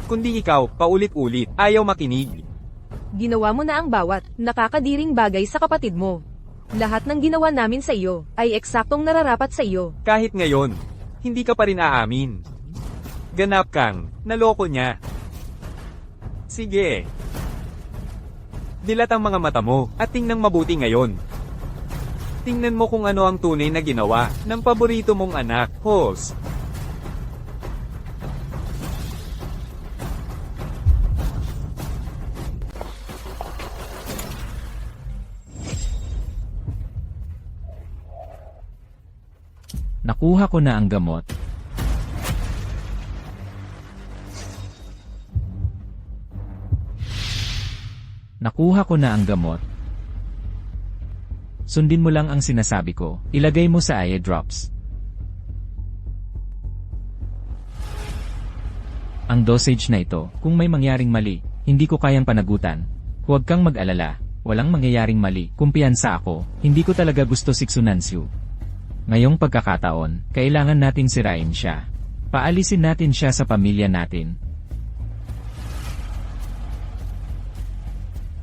Kundi ikaw, paulit-ulit, ayaw makinig. Ginawa mo na ang bawat nakakadiring bagay sa kapatid mo. Lahat ng ginawa namin sa iyo ay eksaktong nararapat sa iyo. Kahit ngayon, hindi ka pa rin aamin. Ganap kang, naloko niya. Sige. Dilat ang mga mata mo, at tingnan mabuti ngayon. Tingnan mo kung ano ang tunay na ginawa ng paborito mong anak, host. Nakuha ko na ang gamot. Nakuha ko na ang gamot. Sundin mo lang ang sinasabi ko. Ilagay mo sa eye drops. Ang dosage na ito, kung may mangyaring mali, hindi ko kayang panagutan. Huwag kang mag-alala. Walang mangyayaring mali. Kumpiyansa ako. Hindi ko talaga gusto Siksunansyu. Ngayong pagkakataon, kailangan nating sirain siya. Paalisin natin siya sa pamilya natin.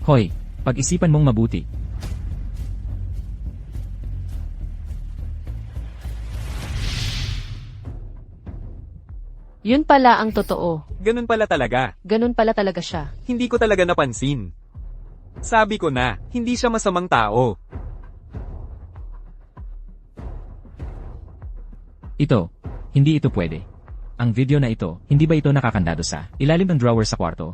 Hoy, pag-isipan mong mabuti. Yun pala ang totoo. Ganun pala talaga. Ganun pala talaga siya. Hindi ko talaga napansin. Sabi ko na, hindi siya masamang tao. Hindi ito pwede. Ang video na ito, hindi ba ito nakakandado sa ilalim ng drawer sa kwarto?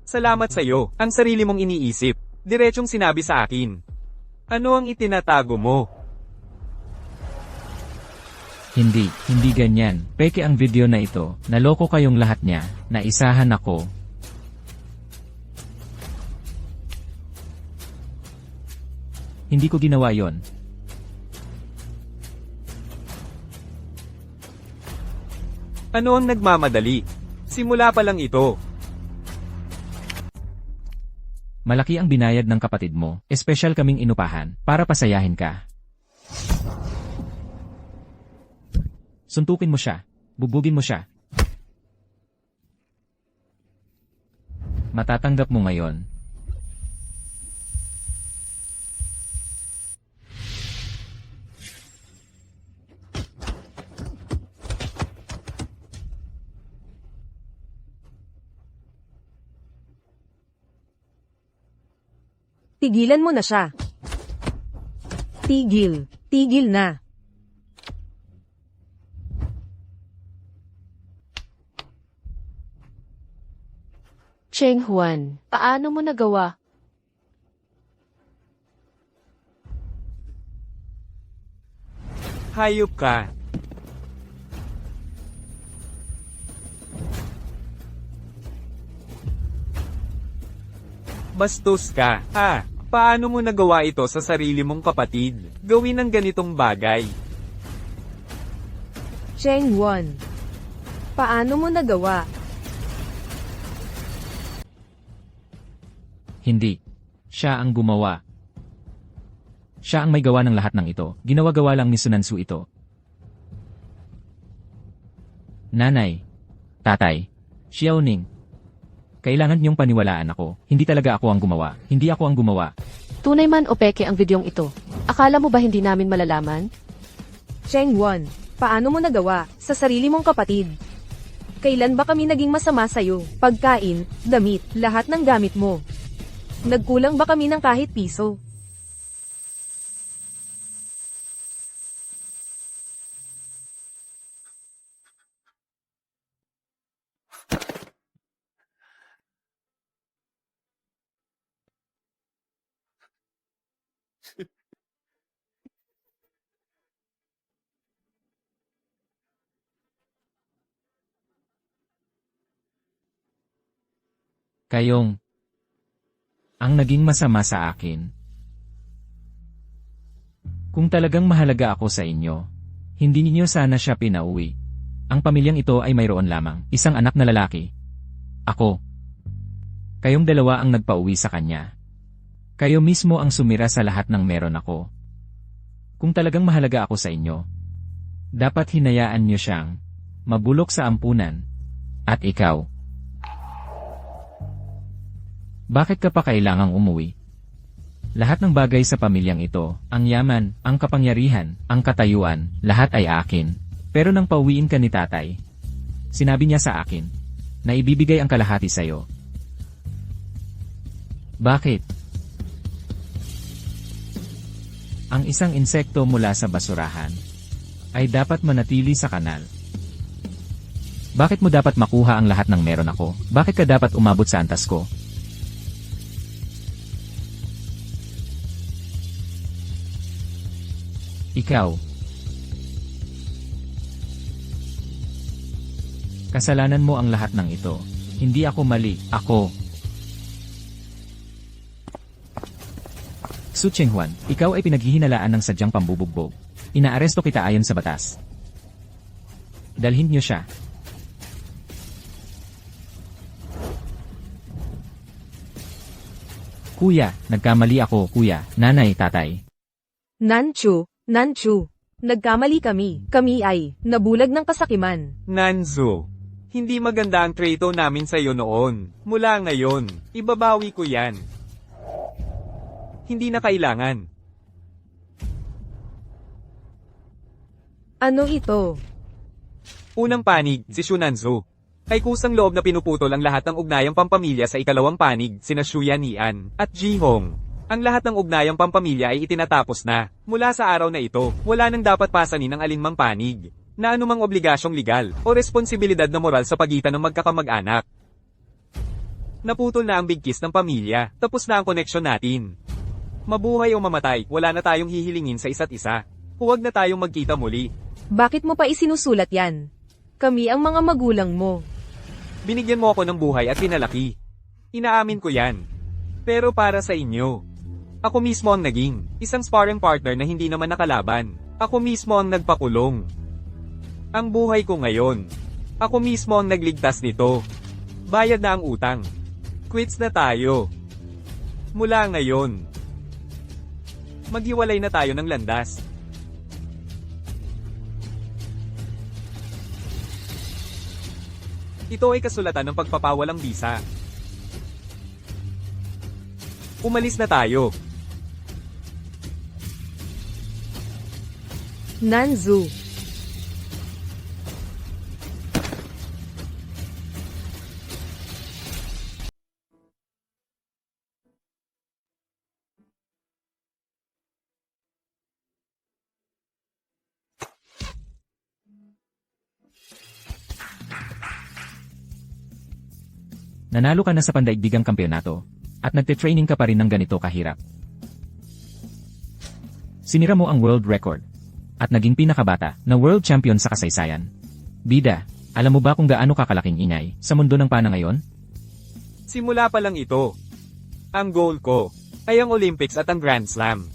Salamat sa iyo, ang sarili mong iniisip. Diretsong sinabi sa akin. Ano ang itinatago mo? Hindi ganyan. Peke ang video na ito. Naloko kayong lahat niya. Naisahan ako. Hindi ko ginawa yon. Ano ang nagmamadali? Simula pa lang ito. Malaki ang binayad ng kapatid mo. Espesyal kaming inupahan para pasayahin ka. Suntukin mo siya. Bubugin mo siya. Matatanggap mo ngayon. Tigilan mo na siya. Tigil na. Cheng Huan, paano mo nagawa? Hayop ka. Bastos ka. Paano mo nagawa ito sa sarili mong kapatid? Gawin ang ganitong bagay. Cheng Won. Paano mo nagawa? Hindi. Siya ang gumawa. Siya ang may gawa ng lahat ng ito. Ginawa-gawa lang ni Sunansu ito. Nanay. Tatay. Xiaoning. Kailangan niyong paniwalaan ako. Hindi talaga ako ang gumawa. Hindi ako ang gumawa. Tunay man o peke ang videong ito? Akala mo ba hindi namin malalaman? Cheng Won. Paano mo nagawa sa sarili mong kapatid? Kailan ba kami naging masama sa'yo? Pagkain, damit, lahat ng gamit mo. Nagkulang ba kami ng kahit piso? Kayong ang naging masama sa akin. Kung talagang mahalaga ako sa inyo, hindi ninyo sana siya pinauwi. Ang pamilyang ito ay mayroon lamang, isang anak na lalaki. Ako. Kayong dalawa ang nagpauwi sa kanya. Kayo mismo ang sumira sa lahat ng meron ako. Kung talagang mahalaga ako sa inyo, dapat hinayaan niyo siyang mabulok sa ampunan. At ikaw, bakit ka pa kailangang umuwi? Lahat ng bagay sa pamilyang ito, ang yaman, ang kapangyarihan, ang katayuan, lahat ay akin. Pero nang pauwiin ka ni tatay, sinabi niya sa akin, na ibibigay ang kalahati sa'yo. Bakit? Ang isang insekto mula sa basurahan ay dapat manatili sa kanal. Bakit mo dapat makuha ang lahat ng meron ako? Bakit ka dapat umabot sa antas ko? Ikaw. Kasalanan mo ang lahat ng ito. Hindi ako mali, ako. Su Chenghuan, ikaw ay pinaghihinalaan ng sadyang pambubugbog. Inaaresto kita ayon sa batas. Dalhin niyo siya. Kuya, nagkamali ako, kuya, nanay, tatay. Nanchu, nagkamali kami. Kami ay nabulag ng kasakiman. Nanzu, hindi maganda ang treto namin sa'yo noon. Mula ngayon, ibabawi ko yan. Hindi na kailangan. Ano ito? Unang panig, si Shunanzu. Ay kusang loob na pinuputol ang lahat ng ugnayang pampamilya sa ikalawang panig, sina Shuya Nian at Jihong. Ang lahat ng ugnayang pampamilya ay itinatapos na. Mula sa araw na ito, wala nang dapat pasanin ng alinmang panig, na anumang obligasyong legal o responsibilidad na moral sa pagitan ng magkakamag-anak. Naputol na ang bigkis ng pamilya, tapos na ang koneksyon natin. Mabuhay o mamatay, wala na tayong hihilingin sa isa't isa. Huwag na tayong magkita muli. Bakit mo pa isinusulat yan? Kami ang mga magulang mo. Binigyan mo ako ng buhay at pinalaki. Inaamin ko yan. Pero para sa inyo, ako mismo ang naging isang sparring partner na hindi naman nakalaban. Ako mismo ang nagpakulong. Ang buhay ko ngayon, ako mismo ang nagligtas nito. Bayad na ang utang. Quits na tayo. Mula ngayon, maghiwalay na tayo ng landas. Ito ay kasulatan ng pagpapawalang bisa. Umalis na tayo. Nanzu. Nanalo ka na sa pandaigdigang kampyonato, at nagte-training ka pa rin ng ganito kahirap. Sinira mo ang world record, at naging pinakabata na world champion sa kasaysayan. Bida, alam mo ba kung gaano kakalaking ingay sa mundo ng pana ngayon? Simula pa lang ito. Ang goal ko ay ang Olympics at ang Grand Slam.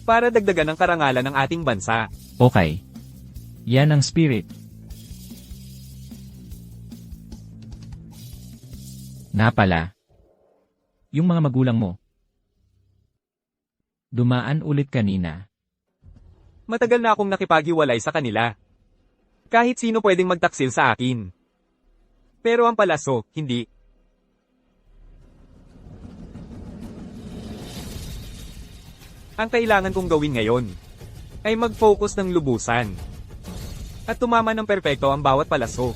Para dagdagan ang karangalan ng ating bansa. Okay. Yan ang spirit. Na pala. Yung mga magulang mo. Dumaan ulit kanina. Matagal na akong nakipaghiwalay sa kanila. Kahit sino pwedeng magtaksil sa akin. Pero ang palaso, hindi. Ang kailangan kong gawin ngayon ay mag-focus ng lubusan. At tumama ng perpekto ang bawat palaso.